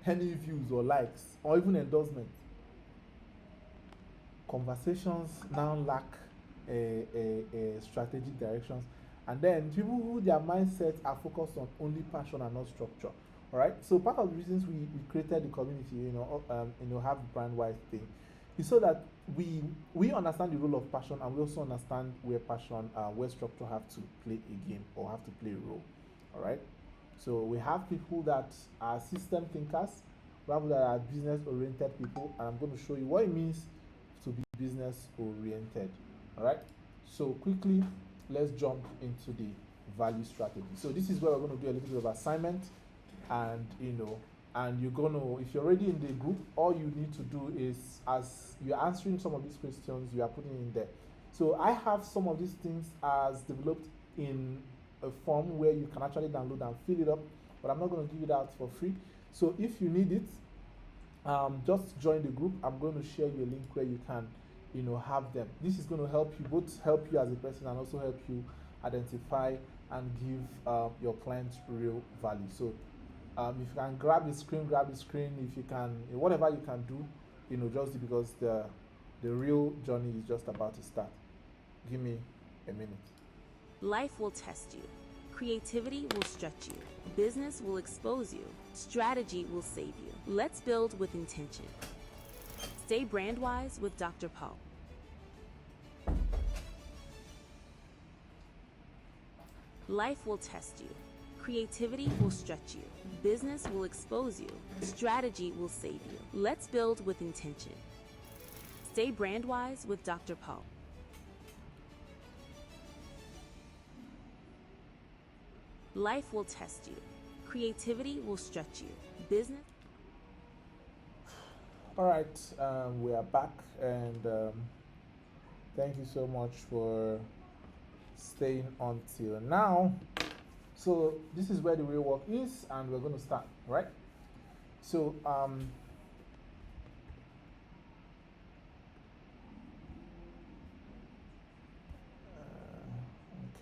any views or likes or even endorsement. Conversations now lack a strategic directions, and then people who their mindsets are focused on only passion and not structure. All right. So part of the reasons we created the community, have the brand wise thing, is so that we understand the role of passion, and we also understand where structure have to play a game or have to play a role. All right. So we have people that are system thinkers, we have that are business oriented people, and I'm going to show you what it means to be business oriented. All right. So quickly, let's jump into the value strategy. So this is where we're going to do a little bit of assignment, and and you're going to, if you're already in the group, all you need to do is, as you're answering some of these questions, you are putting in there. So I have some of these things as developed in a form where you can actually download and fill it up, but I'm not going to give it out for free. So if you need it, just join the group. I'm going to share you a link where you can, have them. This is going to help you as a person, and also help you identify and give your clients real value. So if you can grab the screen, grab the screen. If you can, whatever you can do, just because the real journey is just about to start. Give me a minute. Life will test you. Creativity will stretch you. Business will expose you. Strategy will save you. Let's build with intention. Stay brand-wise with Dr. Paul. Life will test you. Creativity will stretch you. Business will expose you. Strategy will save you. Let's build with intention. Stay brand-wise with Dr. Paul. Life will test you. Creativity will stretch you. Business. All right, we are back, and thank you so much for staying until now. So this is where the real work is, and we're going to start, right? So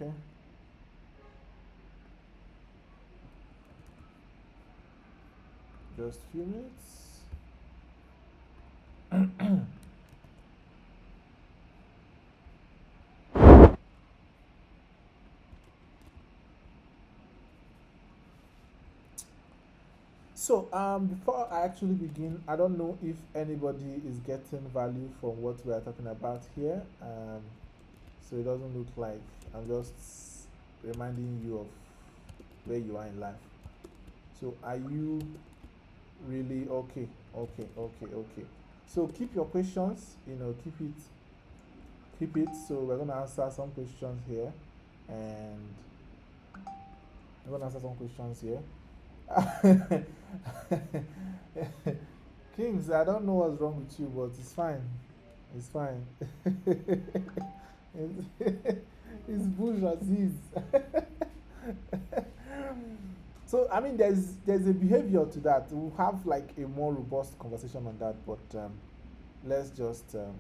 okay. Just a few minutes. So, before I actually begin, I don't know if anybody is getting value from what we are talking about here. So it doesn't look like I'm just reminding you of where you are in life. So, are you really okay? Okay, okay, okay. So keep your questions. Keep it. So we're gonna answer some questions here, and we're gonna answer some questions here. Kings, I don't know what's wrong with you, but it's fine. It's fine. it's, it's bourgeoisie. So I mean, there's a behavior to that. We'll have like a more robust conversation on that, but let's just um,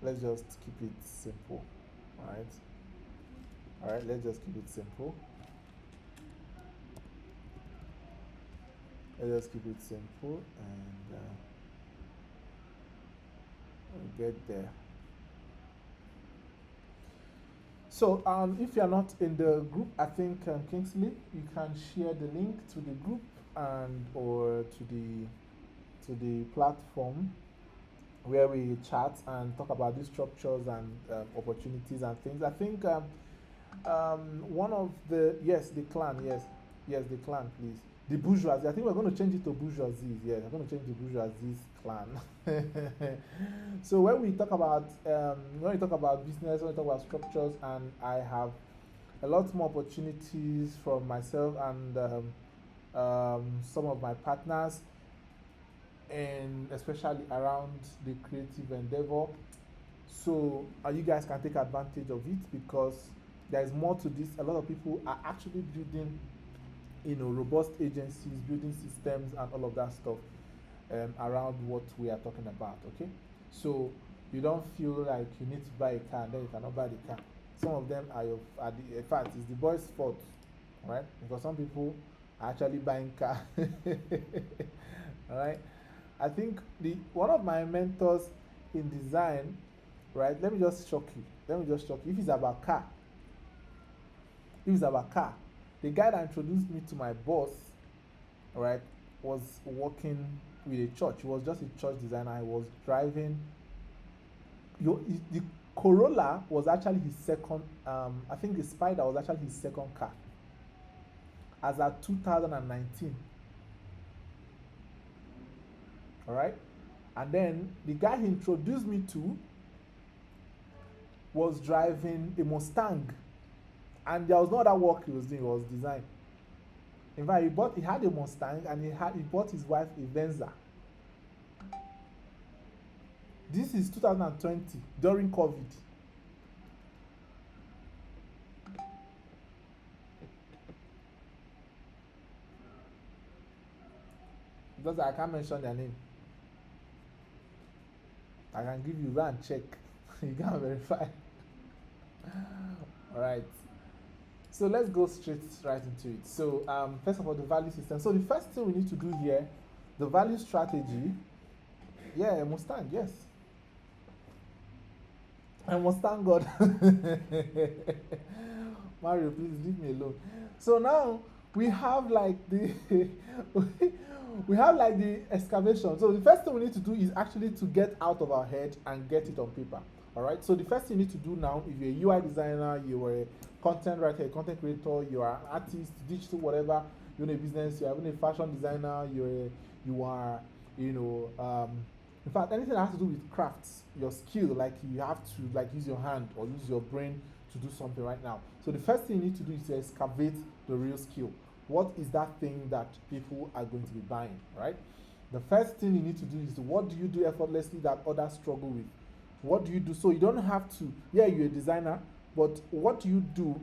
let's just keep it simple. All right. All right. Let's just keep it simple. Let's just keep it simple, and we'll get there. So, if you're not in the group, I think Kingsley, you can share the link to the group and or to the platform where we chat and talk about these structures and opportunities and things. I think one of the yes, the clan, yes, the clan, please. The bourgeoisie. I think we're going to change it to bourgeoisie. Yeah, we're going to change the bourgeoisie clan. So when we talk about business, when we talk about structures, and I have a lot more opportunities from myself and some of my partners, and especially around the creative endeavor. So you guys can take advantage of it because there is more to this. A lot of people are actually building, robust agencies, building systems, and all of that stuff around what we are talking about. Okay, so you don't feel like you need to buy a car and then you cannot buy the car. Some of them in fact, it's the boys' fault, right? Because some people are actually buying car. All right. I think the one of my mentors in design, right? Let me just shock you. Let me just shock you. If it's about car, the guy that introduced me to my boss, right, was working with a church. He was just a church designer. He was driving. The Corolla was actually his second. I think the Spider was actually his second car. As at 2019. All right, and then the guy he introduced me to was driving a Mustang, and there was no other work he was doing. He was design. In fact, he had a Mustang, and he bought his wife a Venza. This is 2020 during COVID. Because I can't mention their name. I can give you go and check. You can verify. All right. So let's go straight right into it. So first of all, the value system. So the first thing we need to do here, the value strategy. Yeah, Mustang. Yes. I must thank God. Mario, please leave me alone. So now we have like the we have like the excavation. So the first thing we need to do is actually to get out of our head and get it on paper. All right. So the first thing you need to do now, if you're a UI designer, you're a content writer, a content creator, you are an artist, digital, whatever, you're in a business, you're even a fashion designer, you are, in fact, anything that has to do with crafts, your skill, like you have to like use your hand or use your brain to do something right now. So the first thing you need to do is to excavate the real skill. What is that thing that people are going to be buying, right? The first thing you need to do is what do you do effortlessly that others struggle with? What do you do? So you don't have to, yeah, you're a designer, but what do you do,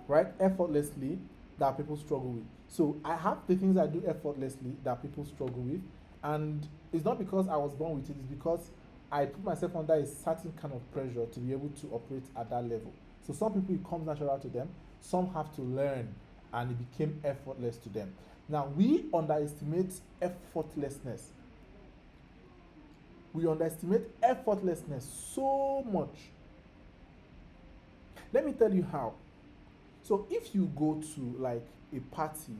right, effortlessly that people struggle with? So I have the things I do effortlessly that people struggle with, and it's not because I was born with it, it's because I put myself under a certain kind of pressure to be able to operate at that level. So some people it comes natural to them, some have to learn, and it became effortless to them. Now we underestimate effortlessness. We underestimate effortlessness so much. Let me tell you how. So if you go to like a party,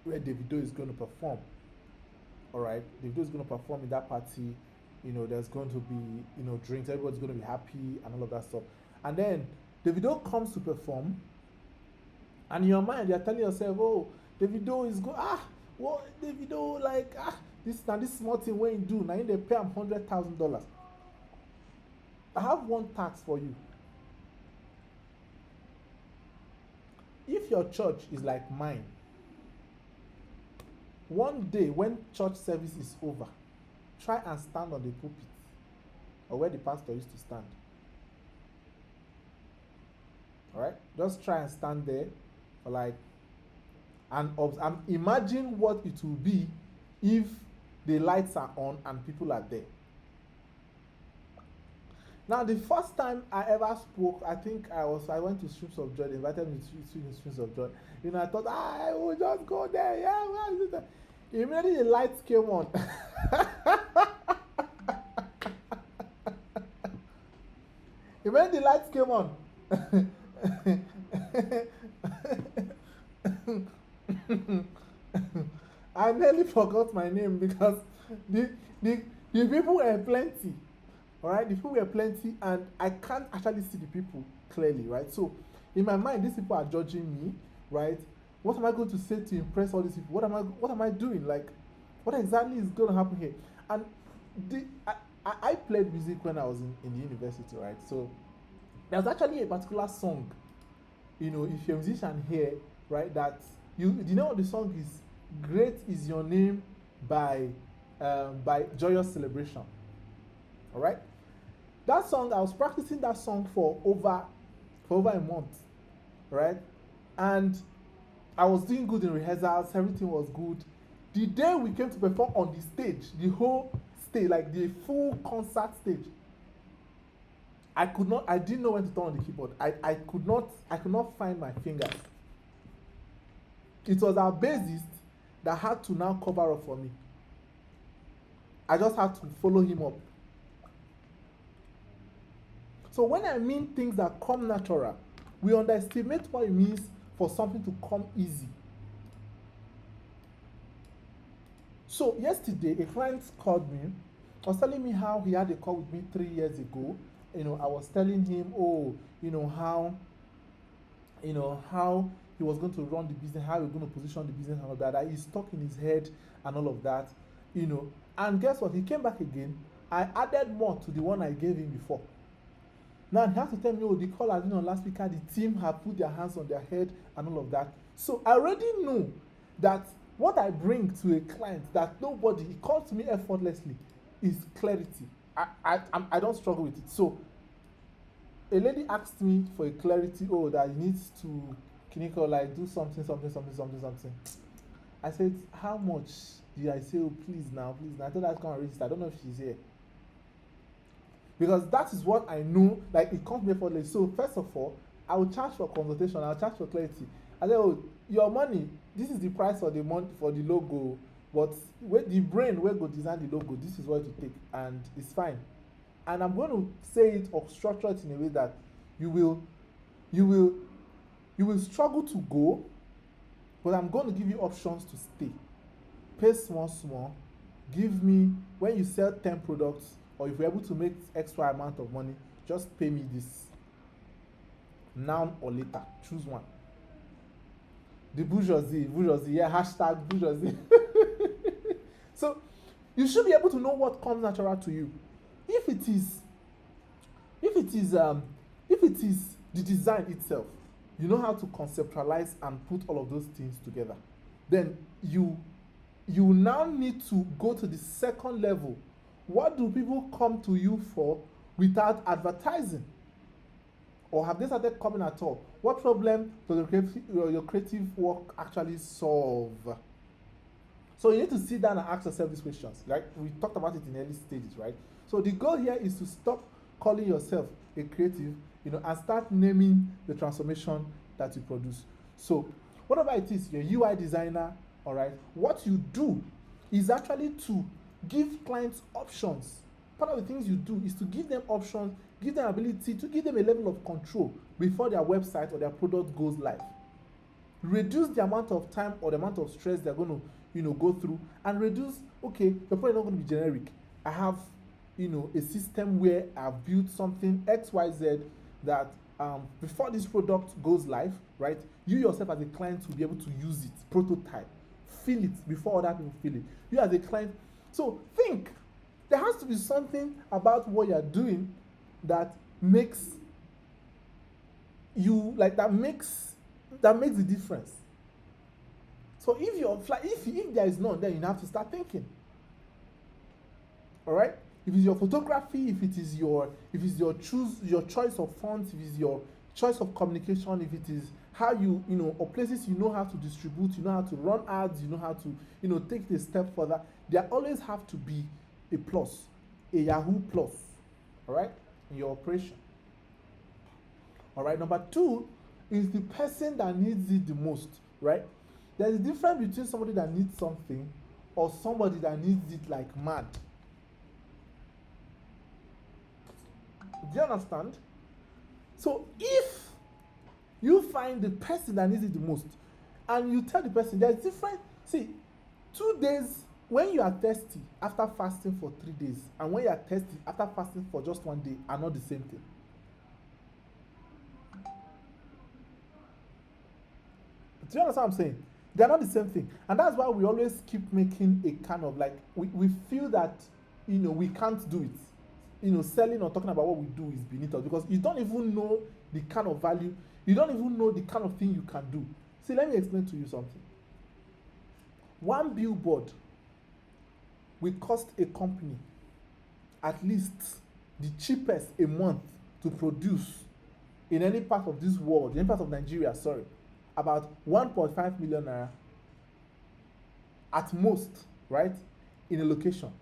where Davido is going to perform, all right, Davido is going to perform in that party, there's going to be, drinks, everybody's going to be happy and all of that stuff. And then Davido comes to perform, and in your mind, you're telling yourself, oh, Davido is good. What Davido like? This small thing when you do now, they pay him $100,000. I have one task for you. If your church is like mine, one day when church service is over, try and stand on the pulpit or where the pastor used to stand. All right, just try and stand there for like and imagine what it will be if the lights are on and people are there. Now, the first time I ever spoke, I think I went to Streams of Joy. They invited me to Streams of Joy. I thought I will just go there. Yeah, what is it? Immediately the lights came on. Immediately the lights came on. I nearly forgot my name because the people were plenty. All right, the people were plenty, and I can't actually see the people clearly, right? So, in my mind, these people are judging me, right? What am I going to say to impress all these people? What am I doing? Like, what exactly is going to happen here? And I played music when I was in the university, right? So, there's actually a particular song, if you're a musician here, right? That you know what the song is? Great Is Your Name by Joyous Celebration. All right, that song, I was practicing that song for over a month, right? And I was doing good in rehearsals, everything was good. The day we came to perform on the stage, the whole stage, like the full concert stage, I didn't know when to turn on the keyboard. I could not find my fingers. It was our bassist that had to now cover up for me. I just had to follow him up. So when I mean things that come natural, we underestimate what it means for something to come easy. So yesterday, a client called me, was telling me how he had a call with me 3 years ago. I was telling him, how he was going to run the business, how he was going to position the business and all that he's stuck in his head and all of that, And guess what? He came back again. I added more to the one I gave him before. Now he has to tell me, the call I did on last week, the team have put their hands on their head and all of that. So I already know that what I bring to a client that he comes to me effortlessly is clarity. I don't struggle with it. So a lady asked me for a clarity, that he needs to like do something. I said, how much? Did I say, please now. I told her to come and register. I don't know if she's here. Because that is what I know, like it comes effortlessly. So first of all, I will charge for consultation, I'll charge for clarity. I said, your money, this is the price for the month for the logo, but with the brain where go design the logo, this is what to take, and it's fine. And I'm going to say it or structure it in a way that you will struggle to go, but I'm going to give you options to stay. Pay small. Give me, when you sell 10 products, or if you're able to make extra amount of money, just pay me this. Now or later, choose one. The bourgeoisie, yeah, hashtag bourgeoisie. So you should be able to know what comes natural to you. If it is the design itself, you know how to conceptualize and put all of those things together. Then you now need to go to the second level. What do people come to you for without advertising? Or have they started coming at all? What problem does your creative work actually solve? So you need to sit down and ask yourself these questions. Like we talked about it in early stages, right? So the goal here is to stop calling yourself a creative, and start naming the transformation that you produce. So whatever it is, you're a UI designer, all right, what you do is actually to give clients options. Part of the things you do is to give them options give them ability to give them a level of control before their website or their product goes live. Reduce the amount of time or the amount of stress they're going to, go through, and reduce, okay, your product not going to be generic. I have, a system where I've built something XYZ that before this product goes live, right, you yourself as a client will be able to use it, prototype, feel it before other people feel it. You as a client, so think, there has to be something about what you're doing that makes you, like, that makes the difference. So if there is none, then you have to start thinking. All right. If it's your photography, if it's your choice of fonts, if it's your choice of communication, if it is how you or places you know how to distribute, you know how to run ads, you know how to take it a step further, there always have to be a plus, a Yahoo plus, all right, in your operation. All right. Number two is the person that needs it the most, right? There's a difference between somebody that needs something or somebody that needs it like mad. Do you understand? So if you find the person that needs it the most and you tell the person, there's different, see, 2 days when you are thirsty after fasting for 3 days and when you are thirsty after fasting for just 1 day are not the same thing. Do you understand what I'm saying? They are not the same thing. And that's why we always keep making a kind of like, we feel that, we can't do it. Selling or talking about what we do is beneath us because you don't even know the kind of value, you don't even know the kind of thing you can do. See, let me explain to you something. One billboard will cost a company at least the cheapest a month to produce in any part of this world, in any part of Nigeria, sorry, about 1.5 million naira at most, right, in a location.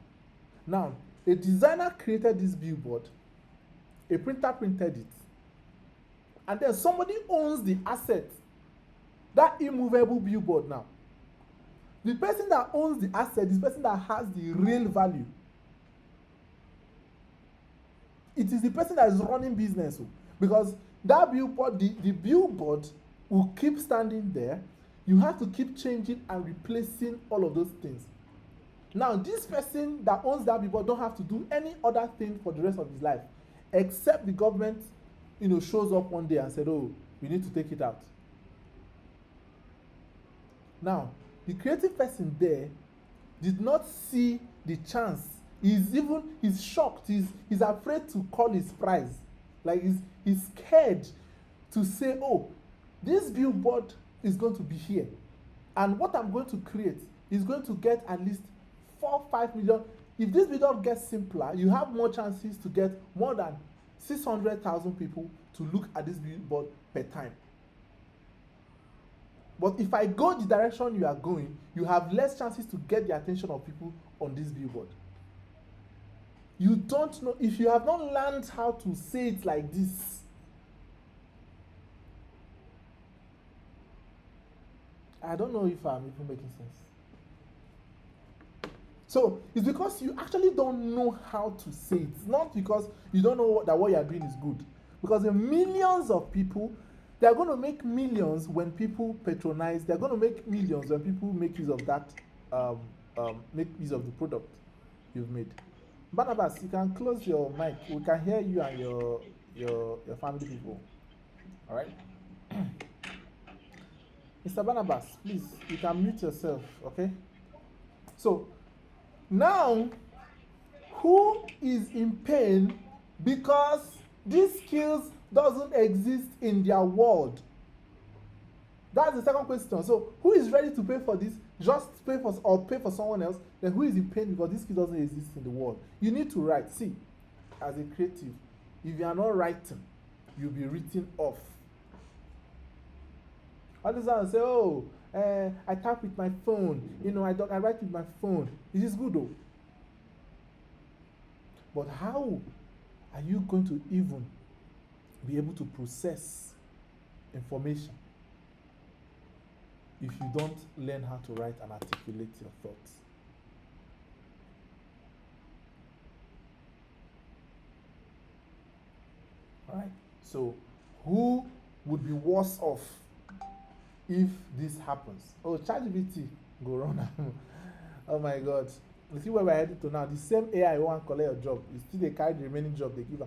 Now, a designer created this billboard, a printer printed it, and then somebody owns the asset, that immovable billboard now. The person that owns the asset is the person that has the real value. It is the person that is running business, because that billboard, the billboard will keep standing there. You have to keep changing and replacing all of those things. Now, this person that owns that billboard don't have to do any other thing for the rest of his life, except the government, shows up one day and said, "Oh, we need to take it out." Now, the creative person there did not see the chance. He's shocked. He's afraid to call his price. Like he's scared to say, "Oh, this billboard is going to be here, and what I'm going to create is going to get at least 4-5 million. If this billboard gets simpler, you have more chances to get more than 600,000 people to look at this billboard per time. But if I go the direction you are going, you have less chances to get the attention of people on this billboard." You don't know, if you have not learned how to say it like this, I don't know if I'm even making sense. So it's because you actually don't know how to say it. It's not because you don't know that what you are doing is good. Because the millions of people, they are going to make millions when people patronize. They are going to make millions when people make use of that, make use of the product you've made. Barnabas, you can close your mic. We can hear you and your family people. All right. Mr. Barnabas, please, you can mute yourself, okay? So, now, who is in pain because these skills doesn't exist in their world? That's the second question. So, who is ready to pay for this? Just pay for someone else? Then who is in pain because this skill doesn't exist in the world? You need to write. See, as a creative, if you are not writing, you'll be written off. Others say, "Oh, I tap with my phone. I write with my phone." It is good though. But how are you going to even be able to process information if you don't learn how to write and articulate your thoughts? right? So, who would be worse off if this happens? Oh, ChatGPT go run. Oh my God! You see where we're headed to now? The same AI won't collect your job. You still they carry the remaining job they give her.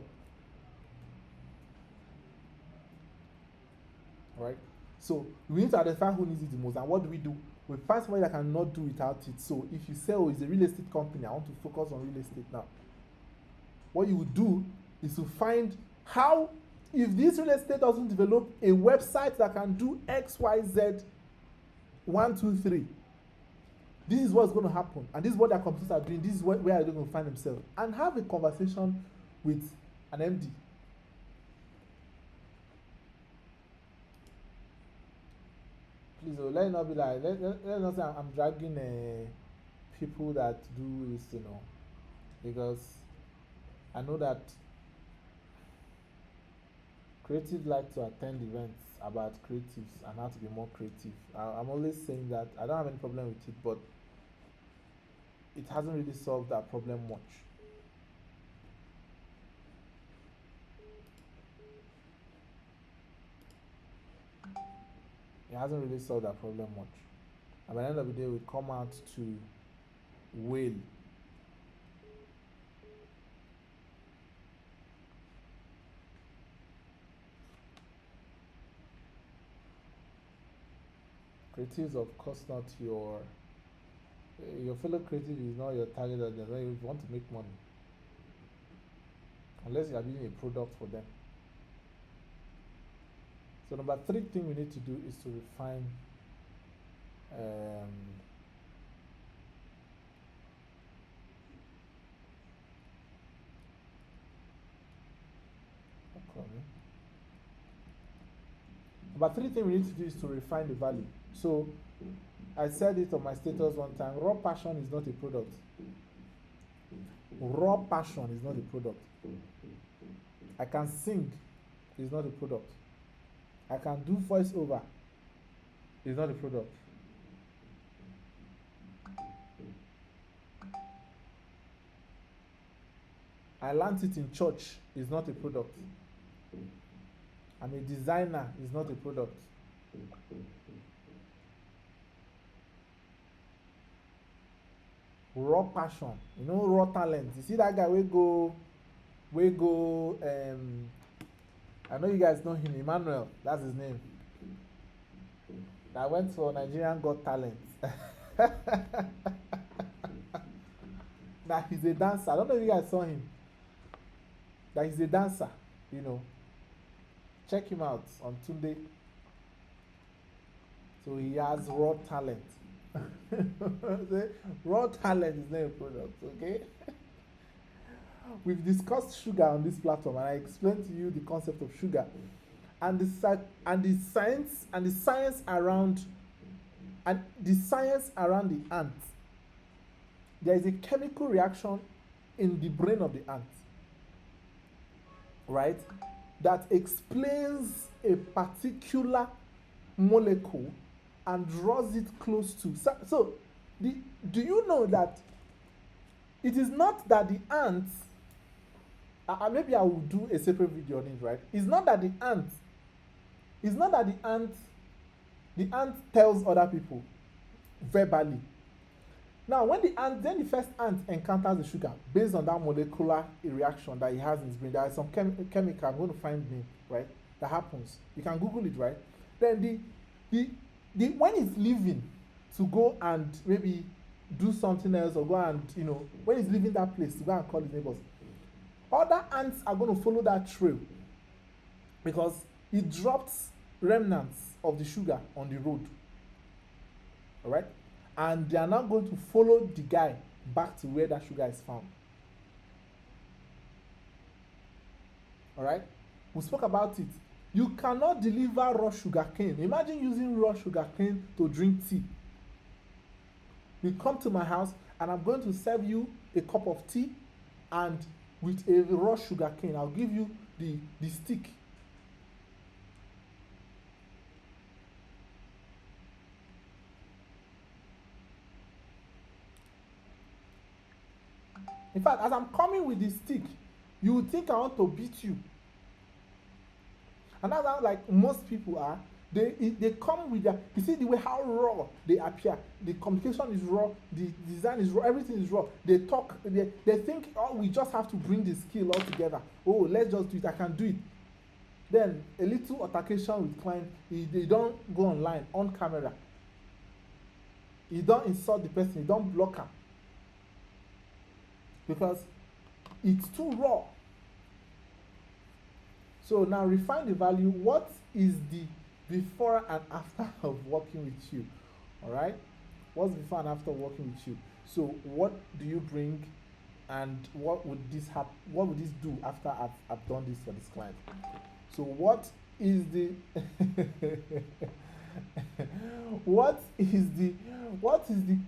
Right? So we need to identify who needs it the most, and what do? We find somebody that cannot do without it. So if you say, "Oh, it's a real estate company, I want to focus on real estate now," what you would do is to find how, if this real estate doesn't develop a website that can do X, Y, Z, 1, 2, 3, this is what's going to happen, and this is what their computers are doing. This is where they're going to find themselves, and have a conversation with an MD. Please, oh, let it not be like, let not say I'm dragging people that do this, because I know that creatives like to attend events about creatives and how to be more creative. I'm always saying that I don't have any problem with it, but it hasn't really solved that problem much. It hasn't really solved that problem much. And by the end of the day, we come out to wail. Creatives, of course, not your fellow creative is not your target audience when you want to make money, unless you are building a product for them. So number 3 thing we need to do is to refine um, okay. Number 3 thing we need to do is to refine the value. So I said it on my status one time: raw passion is not a product. Raw passion is not a product. I can sing, is not a product. I can do voiceover, is not a product. I learned it in church, is not a product. I'm a designer, is not a product. Raw passion, raw talent. You see that guy we go I know you guys know him, Emmanuel, that's his name. That went for Nigerian Got Talent. That he's a dancer. I don't know if you guys saw him. That he's a dancer, you know. Check him out on Tunde. So he has raw talent. Raw talent is not a product, okay? We've discussed sugar on this platform, and I explained to you the concept of sugar and the science around the ant. There is a chemical reaction in the brain of the ant, right? That explains a particular molecule and draws it close to. Do you know that it is not that the ants, maybe I will do a separate video on it, right? It's not that the ant tells other people verbally. Now, when the first ant encounters the sugar, based on that molecular reaction that he has in his brain, there is some chemical, I'm going to find me, right? That happens. You can Google it, right? Then when it's leaving to go and maybe do something else, or go and, when he's leaving that place to go and call his neighbors, other ants are going to follow that trail, because it drops remnants of the sugar on the road. All right? And they are now going to follow the guy back to where that sugar is found. All right? We spoke about it. You cannot deliver raw sugar cane. Imagine using raw sugar cane to drink tea. You come to my house and I'm going to serve you a cup of tea, and with a raw sugar cane, I'll give you the stick. In fact, as I'm coming with the stick, you would think I want to beat you. And that's how like most people are. They come with their, you see the way how raw they appear. The communication is raw, the design is raw, everything is raw. They talk, they think, oh, we just have to bring the skill all together. Oh, let's just do it. I can do it. Then a little altercation with client, they don't go online on camera. You don't insult the person, you don't block am because it's too raw. So now refine the value. What is the before and after of working with you? All right, what's before and after working with you? So what do you bring, and what would this what would this do after I've done this for this client? So what is the what is the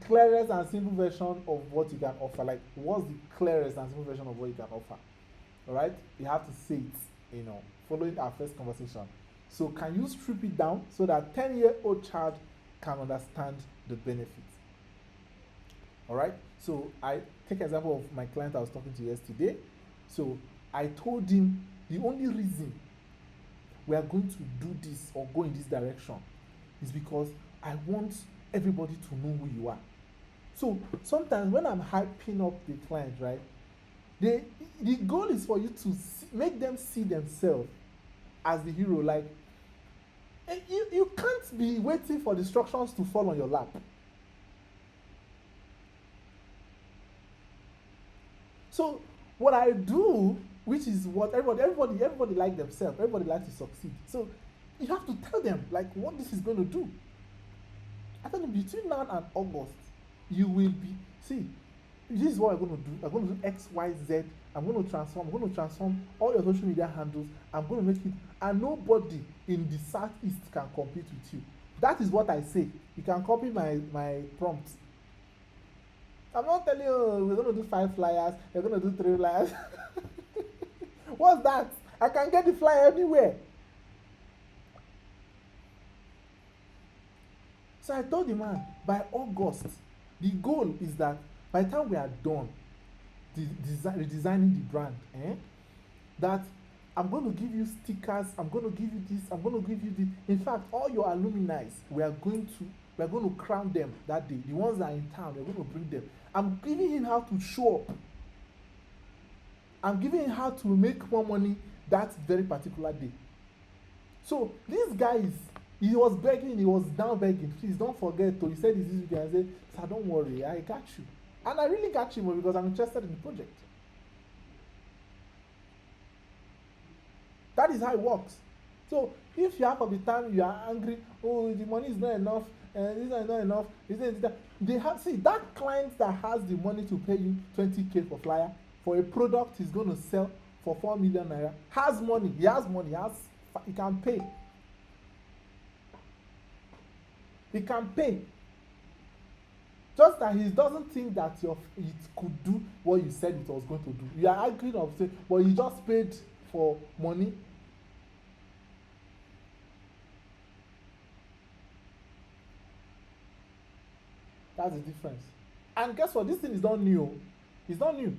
clearest and simple version of what you can offer? Like, what's the clearest and simple version of what you can offer? All right, you have to say it, following our first conversation. So can you strip it down so that 10-year-old child can understand the benefits? All right, so I take example of my client I was talking to yesterday. So I told him the only reason we are going to do this or go in this direction is because I want everybody to know who you are. So sometimes when I'm hyping up the client, right, the goal is for you to make them see themselves as the hero. Like, you can't be waiting for the instructions to fall on your lap. So what I do, which is what everybody like themselves, everybody likes to succeed. So you have to tell them like what this is going to do. I think between now and August, you will be, see, this is what I'm going to do. I'm going to do X, Y, Z. I'm going to transform all your social media handles. I'm going to make it, and nobody in the Southeast can compete with you. That is what I say. You can copy my prompts. I'm not telling you we're going to do 5 flyers, you're going to do 3 flyers. What's that? I can get the flyer anywhere. So I told the man, by August, the goal is that by the time we are done redesigning the brand, that I'm going to give you stickers, I'm going to give you this, I'm going to give you this. In fact, all your alumni, we're going to crown them that day. The ones that are in town, we're going to bring them. I'm giving him how to show up. I'm giving him how to make more money that very particular day. So this guy he was begging, he was down begging, please don't forget to, he said this weekend. I said, sir, don't worry, I got you. And I really got you because I'm interested in the project. That is how it works. So if you half of the time you are angry, oh, the money is not enough, this is not enough, they have, see, that client that has the money to pay you 20K for flyer for a product he's going to sell for 4 million naira, has money, he can pay. He can pay. Just that he doesn't think that it could do what you said it was going to do. You are arguing of saying, well, you just paid for money. That's the difference. And guess what? This thing is not new. It's not new.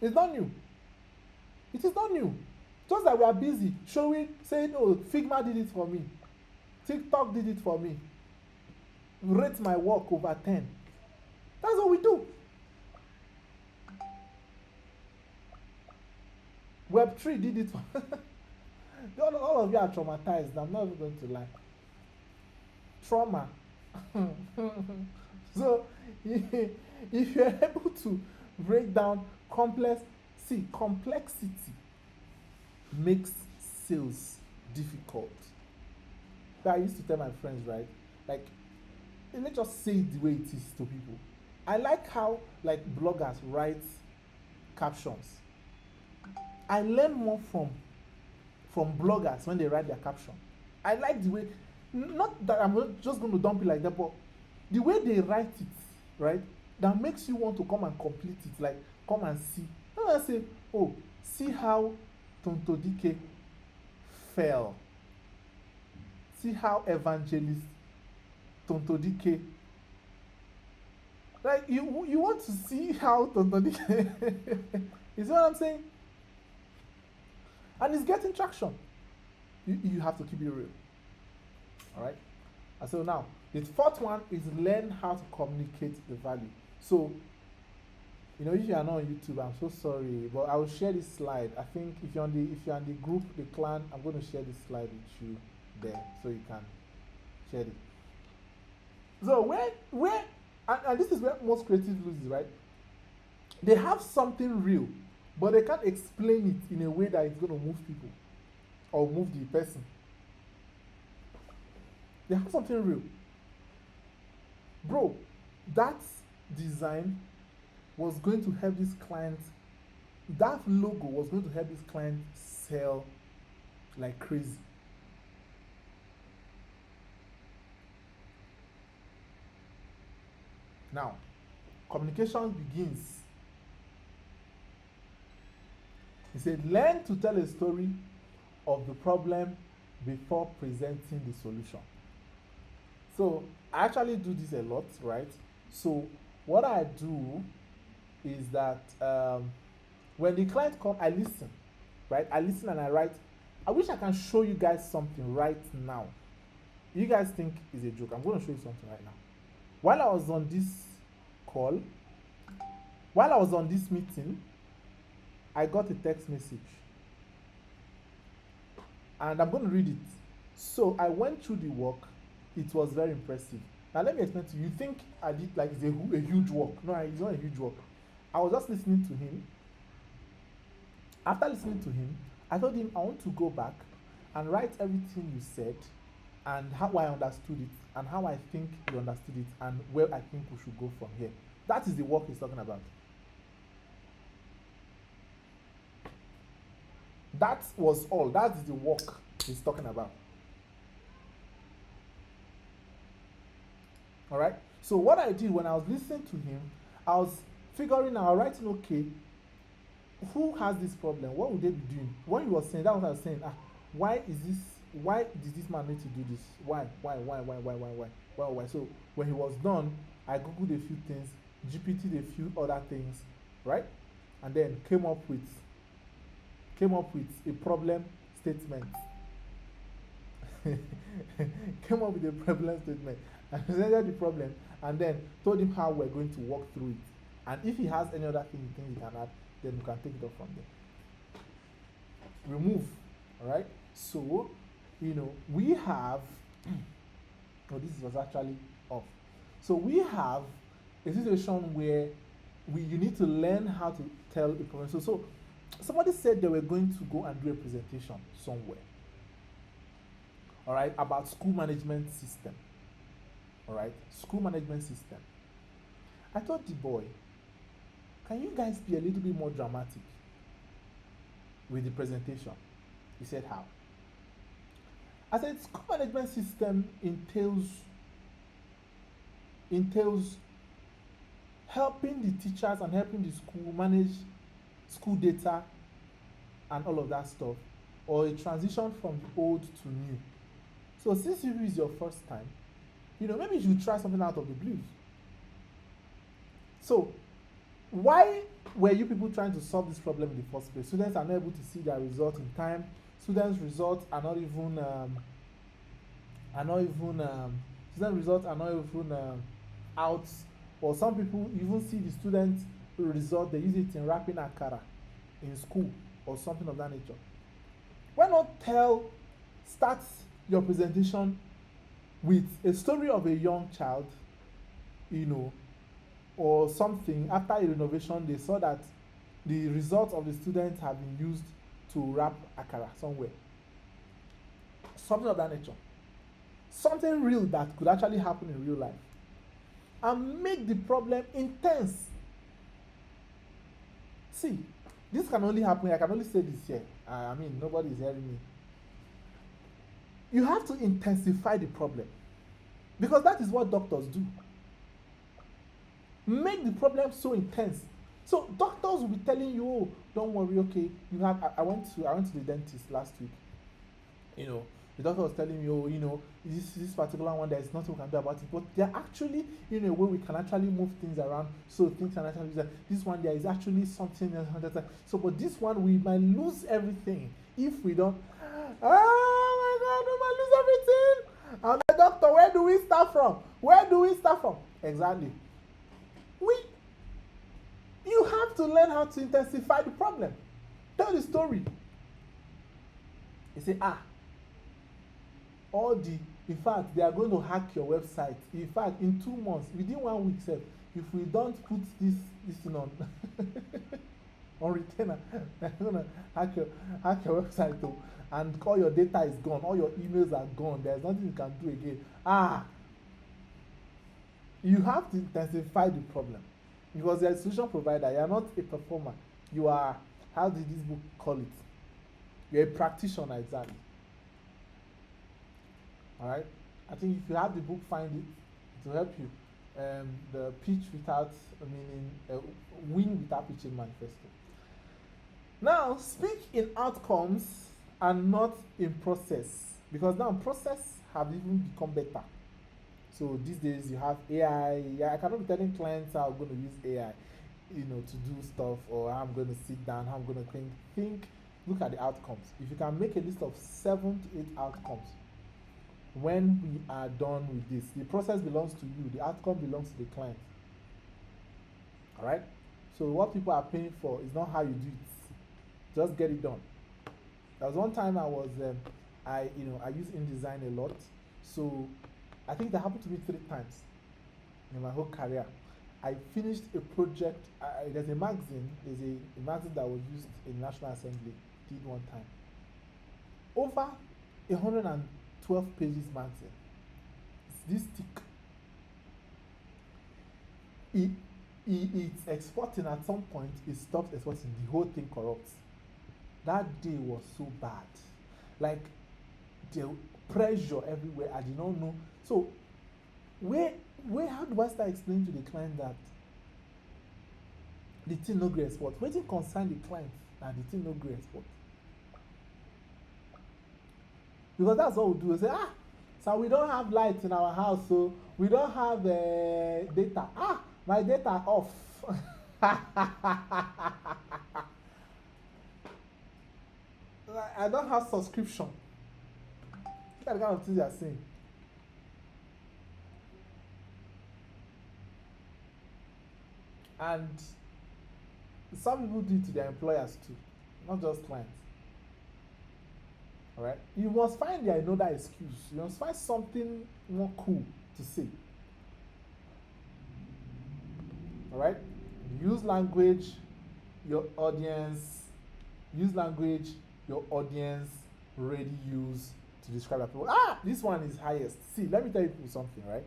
It's not new. It is not new. Just that we are busy showing, saying, oh, Figma did it for me. TikTok did it for me. Rate my work over 10. That's what we do. Web3 did it for all of you are traumatized. I'm not even going to lie. Trauma. So if you're able to break down complexity makes sales difficult. That I used to tell my friends, right? Like, let me just say it the way it is to people. I like how like bloggers write captions. I learn more from bloggers when they write their caption. I like the way, not that I'm just going to dump it like that, but the way they write it, right? That makes you want to come and complete it. Like, come and see. And I say, oh, see how Tonto Dike fell. See how evangelist Tonto Dike. Like, you want to see how Tonto Dike. You see what I'm saying? And it's getting traction. you have to keep it real. All right. And so now the fourth one is learn how to communicate the value. So if you are not on YouTube, I'm so sorry, but I will share this slide. I think if you're on the group, the clan, I'm going to share this slide with you there so you can share it. So where and this is where most creatives lose, right? They have something real, but they can't explain it in a way that it's going to move people or move the person. They have something real. Bro, that design was going to help this client, that logo was going to help this client sell like crazy. Now, communication begins. He said, learn to tell a story of the problem before presenting the solution. So I actually do this a lot, right? So what I do is that when the client comes, I listen, right? I listen and I write. I wish I can show you guys something right now. You guys think it's a joke. I'm going to show you something right now. While I was on this call, while I was on this meeting, I got a text message. And I'm going to read it. So I went through the work. It was very impressive. Now let me explain to you. You think I did like it's a huge work. No, it's not a huge work. I was just listening to him. After listening to him, I told him I want to go back and write everything you said and how I understood it and how I think you understood it and where I think we should go from here. That is the work he's talking about. That was all. That is the work he's talking about. All right. So what I did when I was listening to him, I was figuring out, writing, okay, who has this problem? What would they be doing? When he was saying that, was what I was saying. Why did this man need to do this? Why? So when he was done, I googled a few things, GPT'd a few other things, right? And then came up with a problem statement. Came up with a problem statement and presented the problem and then told him how we're going to work through it. And if he has any other thing he thinks he can add, then we can take it off from there. Remove. Alright? So, we have this was actually off. So we have a situation where you need to learn how to tell a problem. So somebody said they were going to go and do a presentation somewhere. All right, about school management system. All right, school management system. I told the boy, can you guys be a little bit more dramatic with the presentation? He said, how? I said, school management system entails helping the teachers and helping the school manage school data and all of that stuff, or a transition from the old to new. So since it is your first time, maybe you should try something out of the blues. So why were you people trying to solve this problem in the first place? Students are not able to see their result in time. Students' results are not even out. Or some people even see the students' result, they use it in wrapping akara in school or something of that nature. Why not start your presentation with a story of a young child, or something. After a renovation, they saw that the results of the students have been used to wrap akara somewhere. Something of that nature. Something real that could actually happen in real life. And make the problem intense. See, this can only happen, I can only say this here. Nobody is hearing me. You have to intensify the problem. Because that is what doctors do. Make the problem so intense. So doctors will be telling you, oh, don't worry, okay, I went to the dentist last week. The doctor was telling me, oh, this particular one, there is nothing we can do about it. But there are actually, in a way, we can actually move things around. So things can actually, this one, there is actually something else. So, but this one, we might lose everything if we don't. Oh And the doctor, where do we start from? Where do we start from? Exactly. You have to learn how to intensify the problem. Tell the story. You say, in fact, they are going to hack your website. In fact, in 2 months, within 1 week, sir, if we don't put this thing on on retainer, they're gonna hack your website too, and all your data is gone, all your emails are gone. There's nothing you can do again. You have to intensify the problem because you're a solution provider. You are not a performer. You are, how did this book call it? You're a practitioner, exactly. All right. I think if you have the book, find it. It will help you. The pitch without meaning, win without pitching manifesto. Now, speak in outcomes and not in process, because now process have even become better. So these days you have AI. I cannot be telling clients how I'm going to use AI, to do stuff, or how I'm going to sit down, how I'm going to think. Look at the outcomes. If you can make a list of 7 to 8 outcomes, when we are done with this, the process belongs to you, the outcome belongs to the client. All right. So what people are paying for is not how you do it. Just get it done. There was one time I use InDesign a lot. So I think that happened to me 3 times in my whole career. I finished a project. There's a magazine that was used in National Assembly. Did one time. Over 112 pages magazine. It's this thick. It's exporting. At some point it stops exporting. The whole thing corrupts. That day was so bad. Like, the pressure everywhere. I did not know. So how do I start explaining to the client that the thing no great export? Wetin concern the client and the thing no great export? Because that's what we do. We say, so we don't have light in our house, so we don't have data. My data off. I don't have subscription. Look at the kind of things they are saying. And some people do it to their employers too, not just clients. All right. You must find another excuse. You must find something more cool to say. All right. Use language your audience already use to describe that people. This one is highest. See, let me tell you something, right?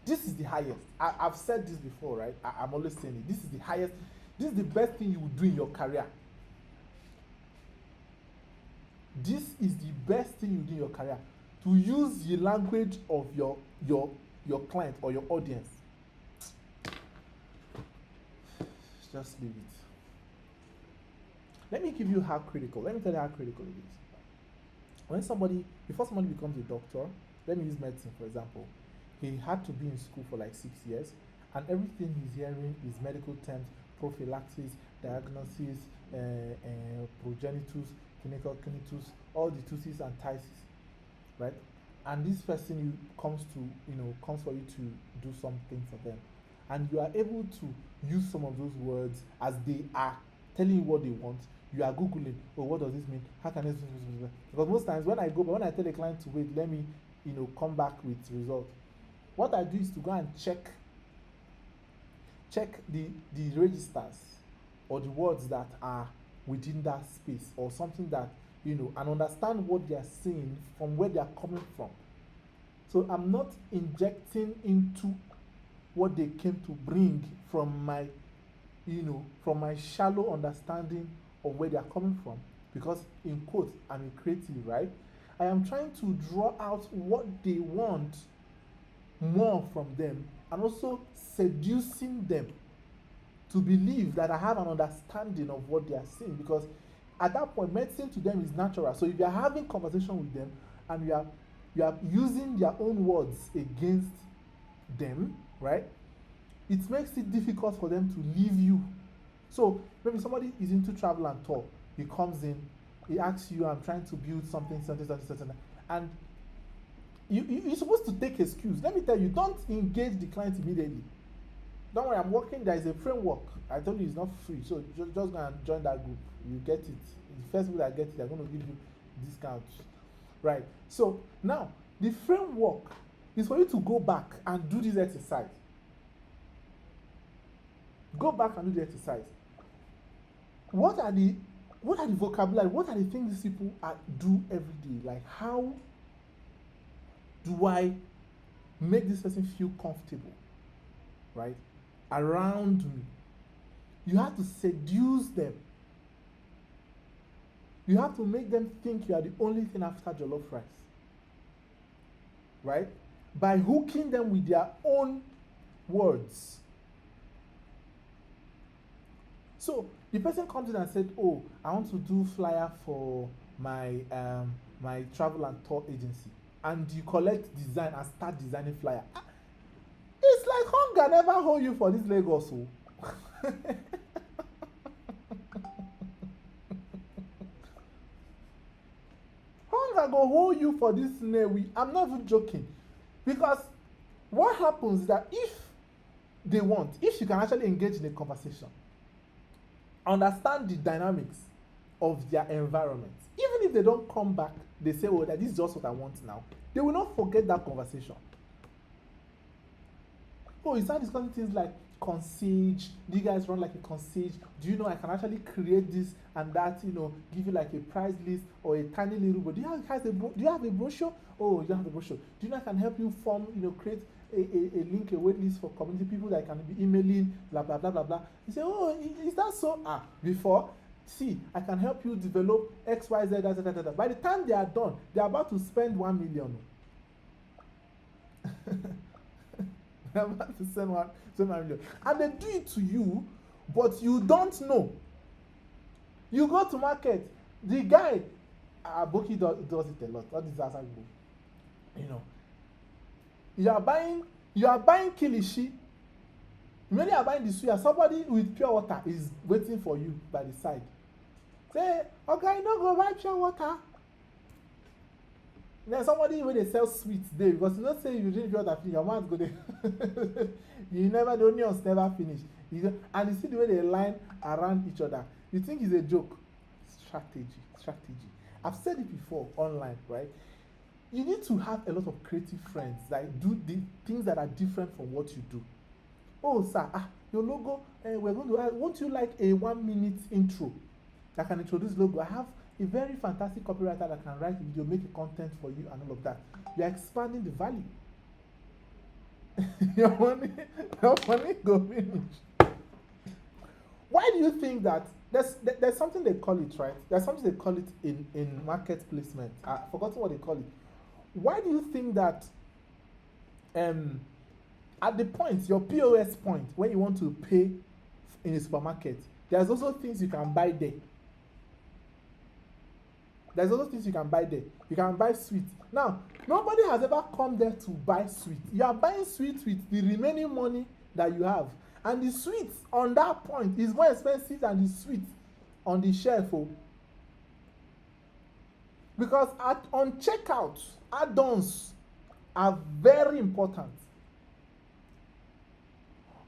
This is the highest. I've said this before, right? I'm always saying it. This is the highest. This is the best thing you will do in your career. This is the best thing you do in your career. To use the language of your client or your audience. Just leave it. Let me tell you how critical it is. Before somebody becomes a doctor, let me use medicine for example. He had to be in school for like 6 years, and everything he's hearing is medical terms, prophylaxis, diagnosis, progenitus, clinical conitus, all the tusis and tices, right? And this person comes for you to do something for them, and you are able to use some of those words as they are telling you what they want. You are googling, what does this mean? How can this? Because most times when I tell a client to wait, let me come back with results. What I do is to go and check the registers or the words that are within that space, or something that and understand what they are saying from where they are coming from. So I'm not injecting into what they came to bring from my shallow understanding of where they are coming from, because in quotes I'm a creative, right? I am trying to draw out what they want more from them, and also seducing them to believe that I have an understanding of what they are saying, because at that point medicine to them is natural. So if you are having conversation with them and you are using their own words against them, right, it makes it difficult for them to leave you. So maybe somebody is into travel and tour, he comes in, he asks you, I'm trying to build something, and You're supposed to take excuse. Let me tell you, don't engage the client immediately. Don't worry, I'm working. There is a framework. I told you it's not free, so just go and join that group. You get it. The first people that get it, they're going to give you discounts, right? So now the framework is for you to go back and do this exercise. Go back and do the exercise. What are the vocabulary? What are the things these people do every day? Like, how do I make this person feel comfortable, right, around me? You have to seduce them. You have to make them think you are the only thing after jollof rice, right? By hooking them with their own words. So the person comes in and said, "Oh, I want to do flyer for my my travel and tour agency," and you collect design and start designing flyer. It's like hunger never hold you for this Lagos. Oh. Hunger go hold you for this Newi. I'm not even joking, because what happens is that if you can actually engage in a conversation, understand the dynamics of their environment, even if they don't come back, they say, "Oh, that this is just what I want now," they will not forget that conversation. Oh, you start discussing things like concierge. Do you guys run like a concierge? Do you know I can actually create this and that, give you like a price list or a tiny little book? Do you have a brochure? Oh, you don't have a brochure. Do you know I can help you create a link, a wait list for community people that can be emailing, blah, blah, blah, blah, blah. You say, "Oh, is that so?" Before, see, I can help you develop X, Y, Z, da, da, da, da. By the time they are done, they are about to spend 1 million. They're about to spend 1 million. And they do it to you, but you don't know. You go to market, the guy, Boki does it a lot. What is that? You are buying kilishi. When you are buying the suya, somebody with pure water is waiting for you by the side. Say, "Okay, no go buy pure water." Then somebody when they sell sweets there, because say you drink pure water finish, your mouth go there. The onions never finish. And you see the way they line around each other. You think it's a joke. Strategy. I've said it before online, right? You need to have a lot of creative friends that do the things that are different from what you do. "Oh, sir, your logo, we're going to, won't you like a 1-minute intro that can introduce logo? I have a very fantastic copywriter that can write video, make a content for you and all of that." You're expanding the value. your money go finish. Why do you think that there's something they call it, right? There's something they call it in market placement. I've forgotten what they call it. Why do you think that at the point, your POS point, when you want to pay in a supermarket, there's also things you can buy there. You can buy sweets. Now, nobody has ever come there to buy sweets. You are buying sweets with the remaining money that you have. And the sweets on that point is more expensive than the sweets on the shelf. Because on checkout, add-ons are very important.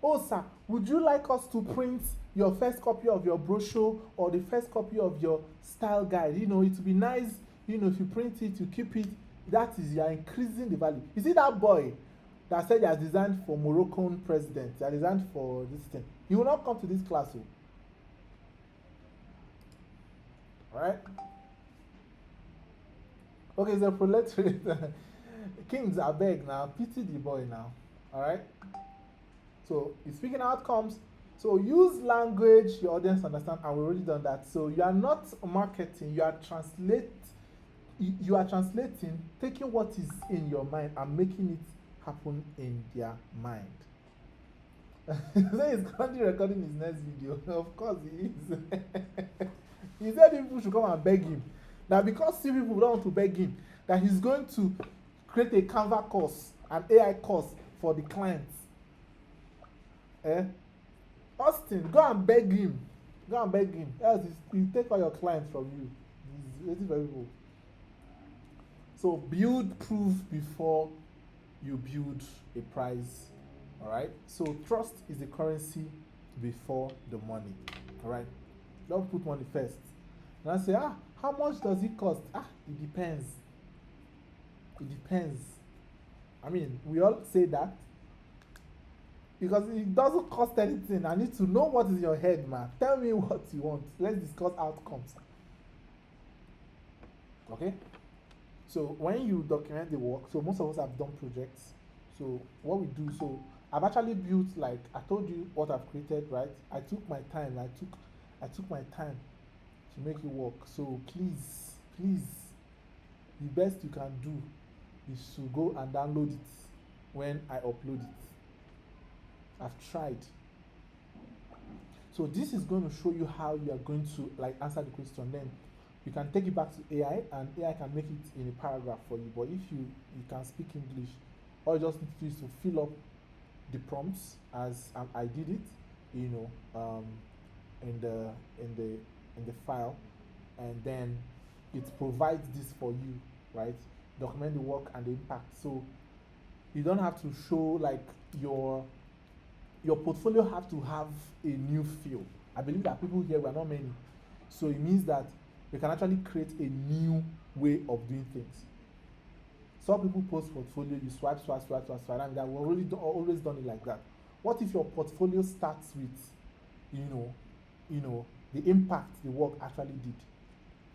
"Oh, sir, would you like us to print your first copy of your brochure or the first copy of your style guide? It would be nice, if you print it, you keep it." That is, you are increasing the value. You see that boy that said he has designed for Moroccan president, he has designed for this thing. He will not come to this class. Alright? Okay, so proletariat. Kings are beg now. Pity the boy now. Alright? So, he's speaking outcomes. So, use language your audience understand, and we've already done that. So, you are not marketing, you are translating, taking what is in your mind and making it happen in their mind. So, he's currently recording his next video. Of course, he is. He said people should come and beg him. Now, because see people don't want to beg him, that he's going to create a Canva course, an AI course for the clients. Austin, go and beg him. Else he'll take all your clients from you. He's waiting for people. So build proof before you build a price. All right. So trust is the currency before the money. All right. Don't put money first. And I say, how much does it cost? It depends. It depends. I mean, we all say that because it doesn't cost anything. I need to know what is in your head, man. Tell me what you want. Let's discuss outcomes. Okay? So when you document the work, so most of us have done projects. So what we do, so I've actually built, like I told you what I've created, right? I took my time. I took my time to make it work. So please, the best you can do is to go and download it when I upload it. I've tried. So this is going to show you how you are going to like answer the question. Then you can take it back to AI and AI can make it in a paragraph for you. But if you can speak English, all you just need to do is to fill up the prompts as I did it, you know, in the file, and then it provides this for you, right? Document the work and the impact. So you don't have to show like your portfolio have to have a new feel. I believe that people here were not many, so it means that we can actually create a new way of doing things. Some people post portfolio, you swipe, and that we've always done it like that. What if your portfolio starts with, the impact the work actually did,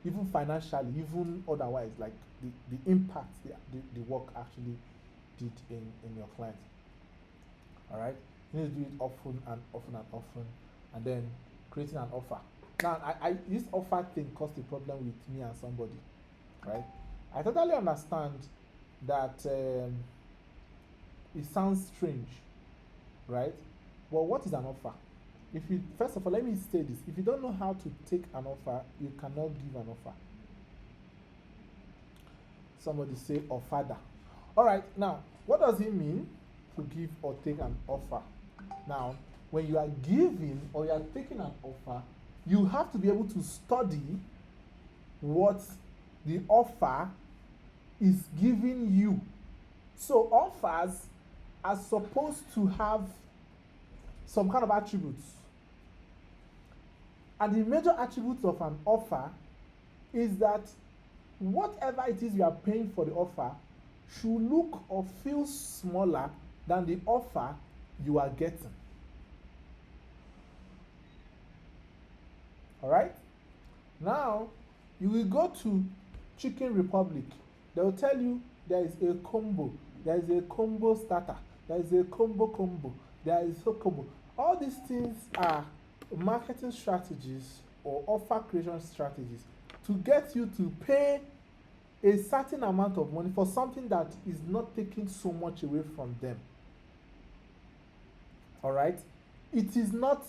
even financially, even otherwise, like the impact the work actually did in your client. All right, you need to do it often, and then creating an offer. Now, I this offer thing caused a problem with me and somebody, right? I totally understand that it sounds strange, right? But what is an offer? If you first of all, let me say this: if you don't know how to take an offer, you cannot give an offer. Somebody say offerda. All right, now what does it mean to give or take an offer? Now, when you are giving or you are taking an offer, you have to be able to study what the offer is giving you. So offers are supposed to have some kind of attributes. And the major attributes of an offer is that whatever it is you are paying for the offer should look or feel smaller than the offer you are getting. All right? Now, you will go to Chicken Republic. They will tell you there is a combo. There is a combo starter. There is a combo. There is a combo. All these things are marketing strategies or offer creation strategies to get you to pay a certain amount of money for something that is not taking so much away from them. All right? It is not,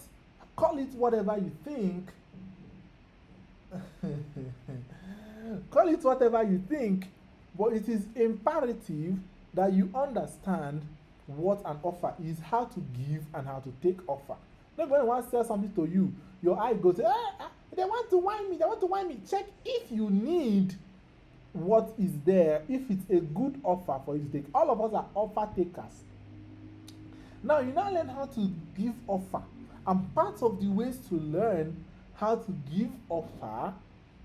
call it whatever you think. Call it whatever you think, but it is imperative that you understand what an offer is, how to give and how to take offer. Not when I want to sell something to you, your eye goes, they want to whine me. Check if you need what is there, if it's a good offer for you to take. All of us are offer takers. Now you now learn how to give offer, and part of the ways to learn how to give offer,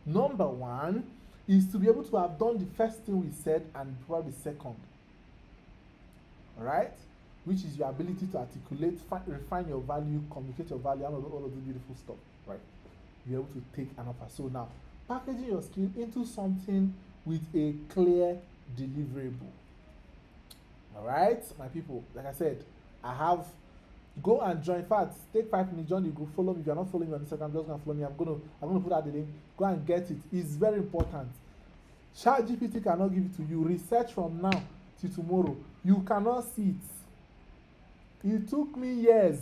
number one, is to be able to have done the first thing we said and probably the second. All right? Which is your ability to articulate, refine your value, communicate your value, and all of the beautiful stuff, right? You're able to take an offer. So now, packaging your skill into something with a clear deliverable. All right, my people, like I said, I have, go and join. In fact, take 5 minutes, join the group, follow me. If you're not following me on Instagram, just gonna follow me. I'm gonna put out the link. Go and get it. It's very important. ChatGPT cannot give it to you. Research from now till tomorrow. You cannot see it. It took me years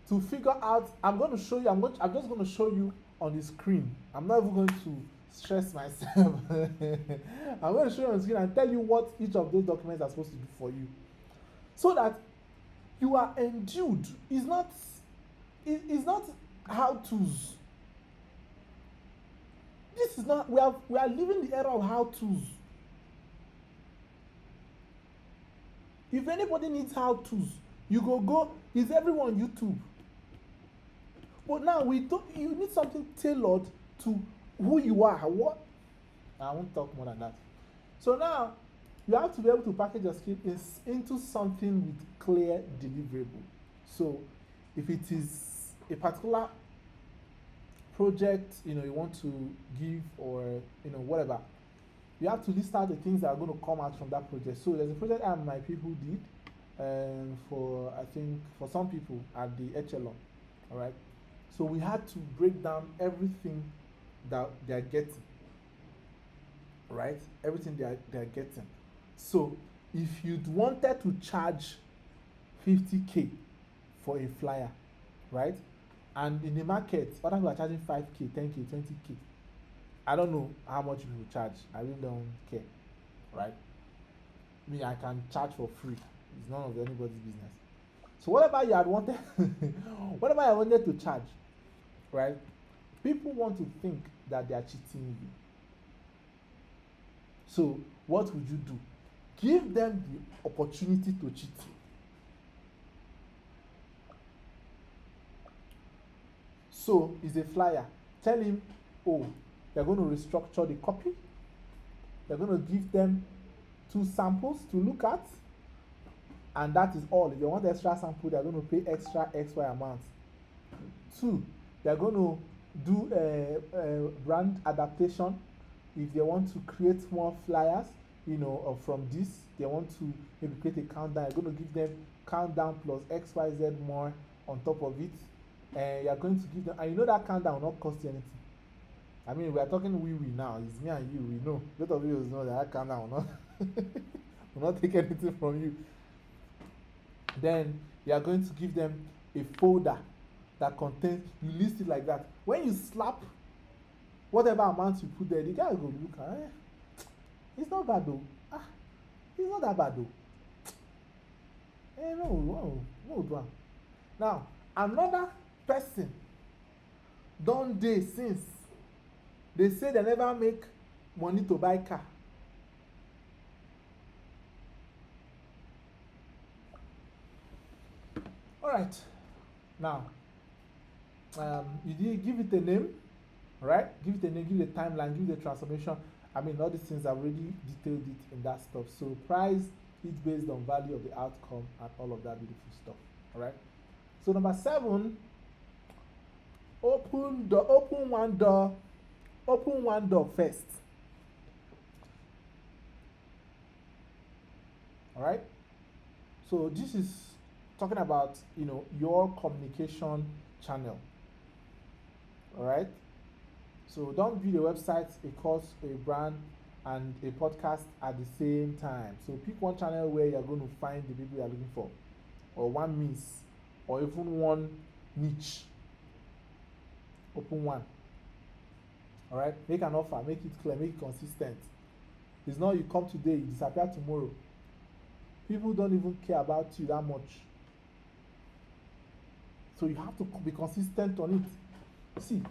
to figure out. I'm going to show you. I'm just going to show you on the screen. I'm not even going to stress myself. I'm going to show you on the screen and tell you what each of those documents are supposed to do for you, so that you are endued. It's not how to's. This is not, we are living the era of how to's. If anybody needs how to's, you go, is everyone YouTube. But now you need something tailored to who you are. What? I won't talk more than that. So now you have to be able to package your skill into something with clear deliverable. So if it is a particular project, you want to give, or whatever, you have to list out the things that are going to come out from that project. So there's a project my people did, for, I think, for some people at the echelon. All right. So we had to break down everything that they are getting, right? Everything they are getting. So if you'd wanted to charge 50K for a flyer, right? And in the market, other people are charging 5K, 10K, 20K. I don't know how much you will charge. I really don't care, right? Me, I can charge for free. It's none of anybody's business. So whatever you had wanted, whatever I wanted to charge, right? People want to think that they are cheating you. So what would you do? Give them the opportunity to cheat you. So it's a flyer. Tell him, oh, they're going to restructure the copy. They're going to give them 2 samples to look at. And that is all. If they want extra sample, they're going to pay extra XY amount. 2, they're going to do a brand adaptation. If they want to create more flyers, or from this, they want to maybe create a countdown. You're going to give them countdown plus XYZ more on top of it. And you're going to give them, and that countdown will not cost you anything. I mean, we are talking we now. It's me and you. We know. Both of you know that countdown will not will not take anything from you. Then you are going to give them a folder that contains, you list it like that. When you slap whatever amount you put there, the guy will go look at it. It's not bad though. It's not that bad though. No. Now, another person don dey since they say they never make money to buy car. All right. Now, you did give it a name, right? Give it a name, give it a timeline, give it a transformation. I mean, all these things I've already detailed it in that stuff. So price is based on value of the outcome and all of that beautiful stuff. All right. So number 7, open one door first. All right. So this is talking about your communication channel. All right. So don't build a website, a course, a brand, and a podcast at the same time. So pick one channel where you're going to find the people you're looking for, or one niche, or even one niche. Open one. All right. Make an offer. Make it clear. Make it consistent. It's not you come today, you disappear tomorrow. People don't even care about you that much. So you have to be consistent on it. See,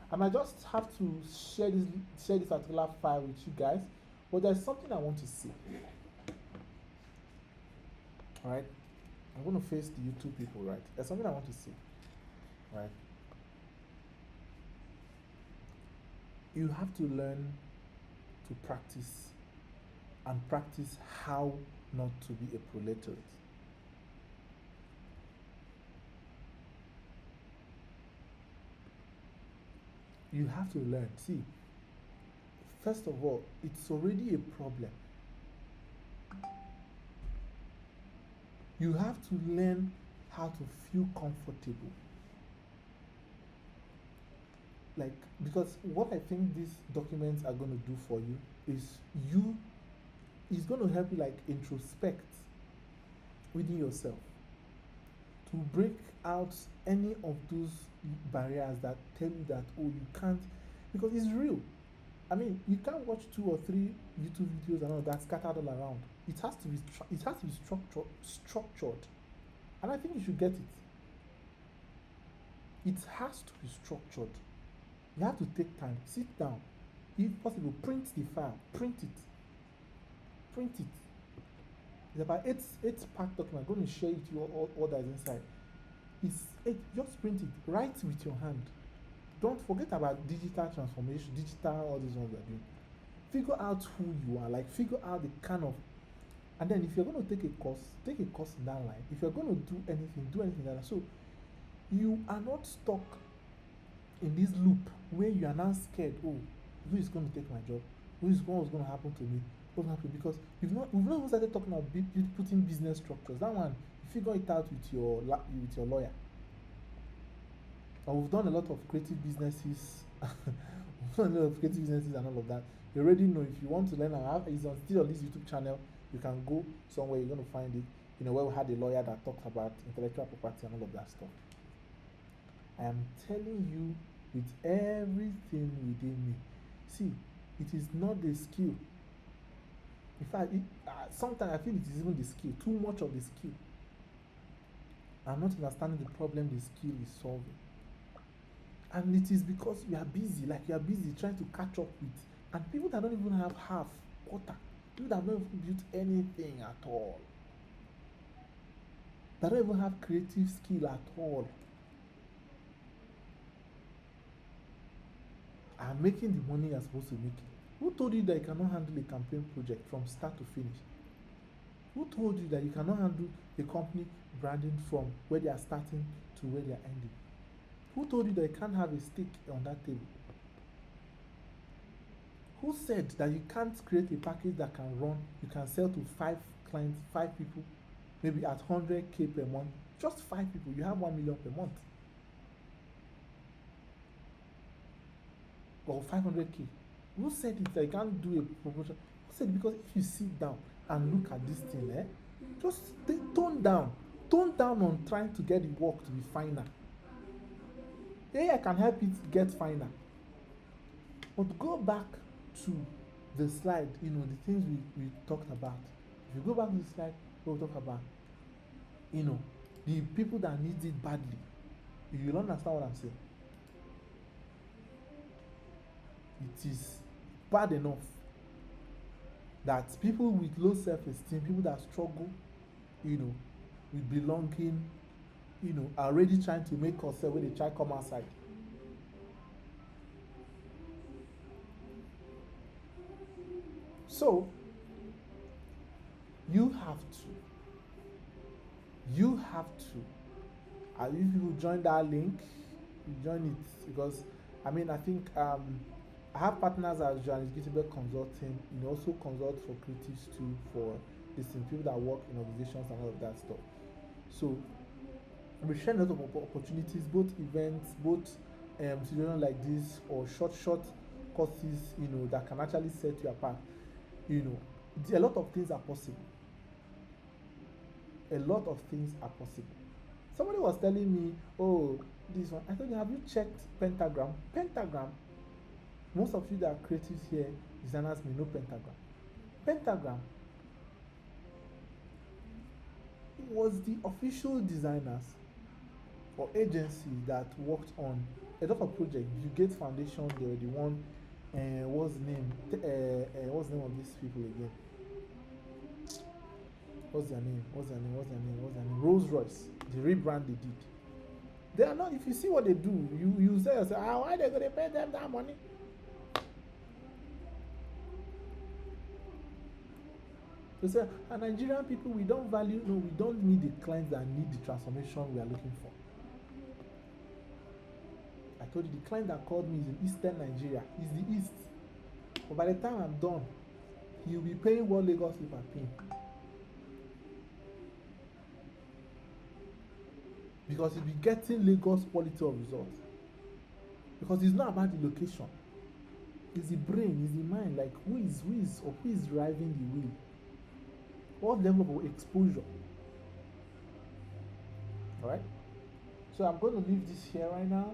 I might just have to share this particular file with you guys, but there's something I want to say. All right, I'm going to face the YouTube people, right? There's something I want to say, right? You have to learn to practice, and practice how not to be a proletariat. You have to learn. See, first of all, it's already a problem. You have to learn how to feel comfortable. Like, because what I think these documents are going to do for you is going to help you like introspect within yourself, to break out any of those barriers that tell you that, oh, you can't, because it's real. I mean, you can't watch 2 or 3 YouTube videos and all that scattered all around. It has to be structured, and I think you should get it. It has to be structured. You have to take time, sit down, If possible, print the file. Print it. Print it. It's about eight pack document. I'm going to share it with you all that is inside. It's eight. Just print it. Write with your hand. Don't forget about digital transformation, digital all these ones are doing. Figure out who you are. Like figure out the kind of. And then if you're going to take a course in that line. If you're going to do anything in that line. So you are not stuck in this loop where you are now scared. Oh, who is going to take my job? What's going to happen to me? What's happening? Because we've not even started talking about putting business structures. That one, you figure it out with your lawyer. And we've done a lot of creative businesses. We've done a lot of creative businesses and all of that. You already know if you want to learn how it's still on this YouTube channel. You can go somewhere, you're going to find it. You know, where we had a lawyer that talks about intellectual property and all of that stuff. I am telling you with everything within me. See, it is not the skill. In fact, sometimes I feel it is even the skill, too much of the skill. I'm not understanding the problem the skill is solving. And it is because you are busy trying to catch up with, and people that don't even have half, quarter, people that don't even build anything at all, that don't even have creative skill at all, are making the money you're supposed to make it. Who told you that you cannot handle a campaign project from start to finish? Who told you that you cannot handle a company branding from where they are starting to where they are ending? Who told you that you can't have a stake on that table? Who said that you can't create a package that can run, you can sell to 5 clients, 5 people, maybe at 100K per month? Just 5 people, you have 1 million per month. Or 500K. Who said it that you can't do a promotion? Who said it? Because if you sit down and look at this thing, just tone down on trying to get the work to be finer. AI can help it get finer. But go back to the slide, the things we talked about. If you go back to the slide, we'll talk about, the people that need it badly. You'll understand what I'm saying. It is bad enough that people with low self-esteem, people that struggle, with belonging, are already trying to make us when they try come outside. So you have to if people join that link, you join it, because I think I have partners as journalist Gittiber Consulting, also consult for creatives too, for people that work in organizations and all of that stuff. So we share a lot of opportunities, both events, both situations like this, or short courses, that can actually set you apart. A lot of things are possible. Somebody was telling me, oh, this one. I told you, have you checked Pentagram? Pentagram, most of you that are creatives here, designers, may know Pentagram. Pentagram was the official designers or agency that worked on a lot of projects. Bill Gates Foundation, they were the one. What's the name of these people again? What's their name? Rolls Royce. The rebrand they did. They are not. If you see what they do, you say yourself, why are they going to pay them that money? They say, Nigerian people, we don't value. No, we don't need the clients that need the transformation we are looking for. I told you the client that called me is in Eastern Nigeria. He's the East. But by the time I'm done, he'll be paying what Lagos people are paying. Because he'll be getting Lagos quality of results. Because it's not about the location. It's the brain, it's the mind. Like who is driving the wheel? What level of exposure? Alright? So I'm going to leave this here right now.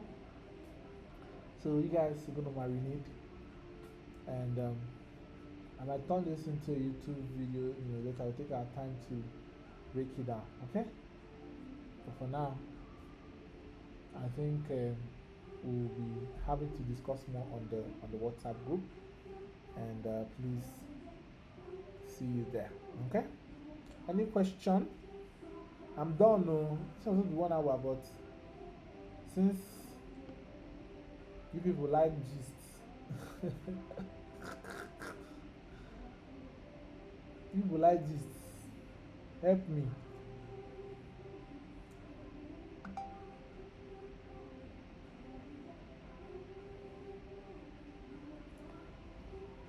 So you guys are going to marinate. And I might turn this into a YouTube video, that I'll take our time to break it down. Okay? But for now, I think we'll be having to discuss more on the WhatsApp group. please see you there. Okay? Any question? I'm done. No, it's supposed to be 1 hour, but since you people like gists, people like gists, help me.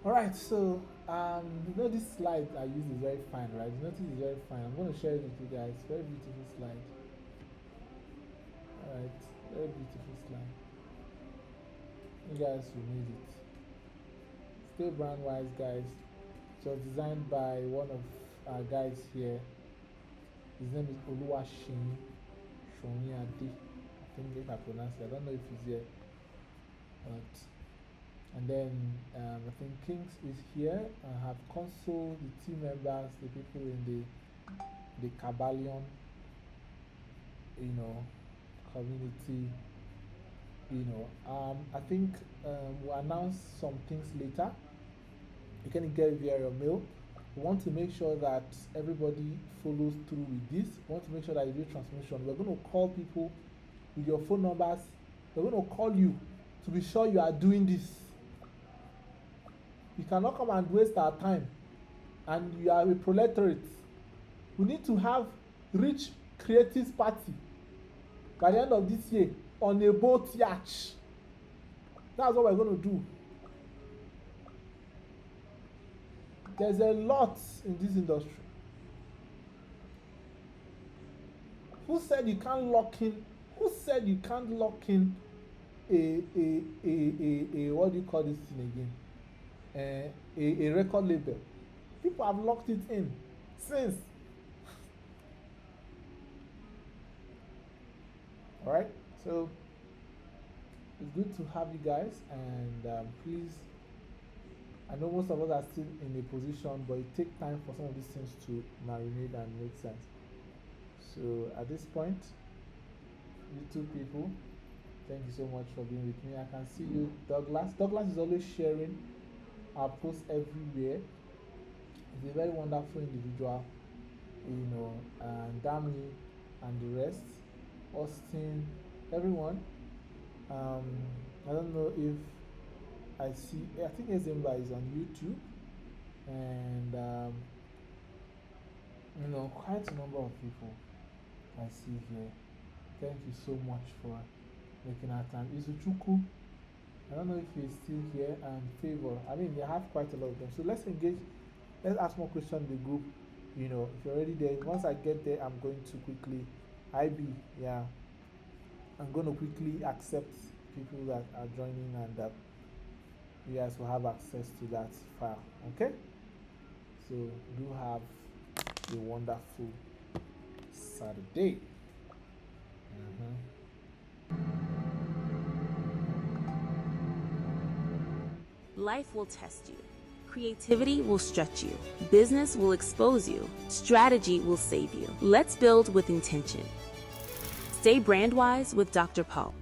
Alright, so this slide I use is very fine, right? You notice it's very fine. I'm going to share it with you guys. Very beautiful slide. Alright, very beautiful slide. You guys will need it. Stay brand wise, guys. It was designed by one of our guys here. His name is Oluwashin Shonyiade. I think if I pronounce it. I don't know if he's here. But and then I think Kings is here. I have Consul, the team members, the people in the Cabalion, community. I think we'll announce some things later. You can get it via your mail. We want to make sure that everybody follows through with this. We want to make sure that you do transmission. We're going to call people with your phone numbers. We're going to call you to be sure you are doing this. You cannot come and waste our time and you are a proletariat. We need to have rich creative party by the end of this year on a boat yacht. That's what we're going to do. There's a lot in this industry. Who said you can't lock in? Who said you can't lock in a what do you call this thing again? A record label. People have locked it in since. Alright, so it's good to have you guys, and please, I know most of us are still in a position, but it takes time for some of these things to marinate and make sense. So at this point, you two people, thank you so much for being with me. I can see you, Douglas. Douglas is always sharing our posts everywhere. He's a very wonderful individual, and Dami and the rest, Austin, everyone. I don't know if I think Ezemba is on YouTube, and quite a number of people I see here. Thank you so much for making our time. Izuchuku, I don't know if he's still here, and Favor. I mean, you have quite a lot of them. So let's engage. Let's ask more questions in the group. If you're already there, once I get there, I'm going to quickly. IB, yeah. I'm going to quickly accept people that are joining, and that you guys will have access to that file. Okay? So do have a wonderful Saturday. Life will test you. Creativity will stretch you. Business will expose you. Strategy will save you. Let's build with intention. Stay brand wise with Dr. Paul.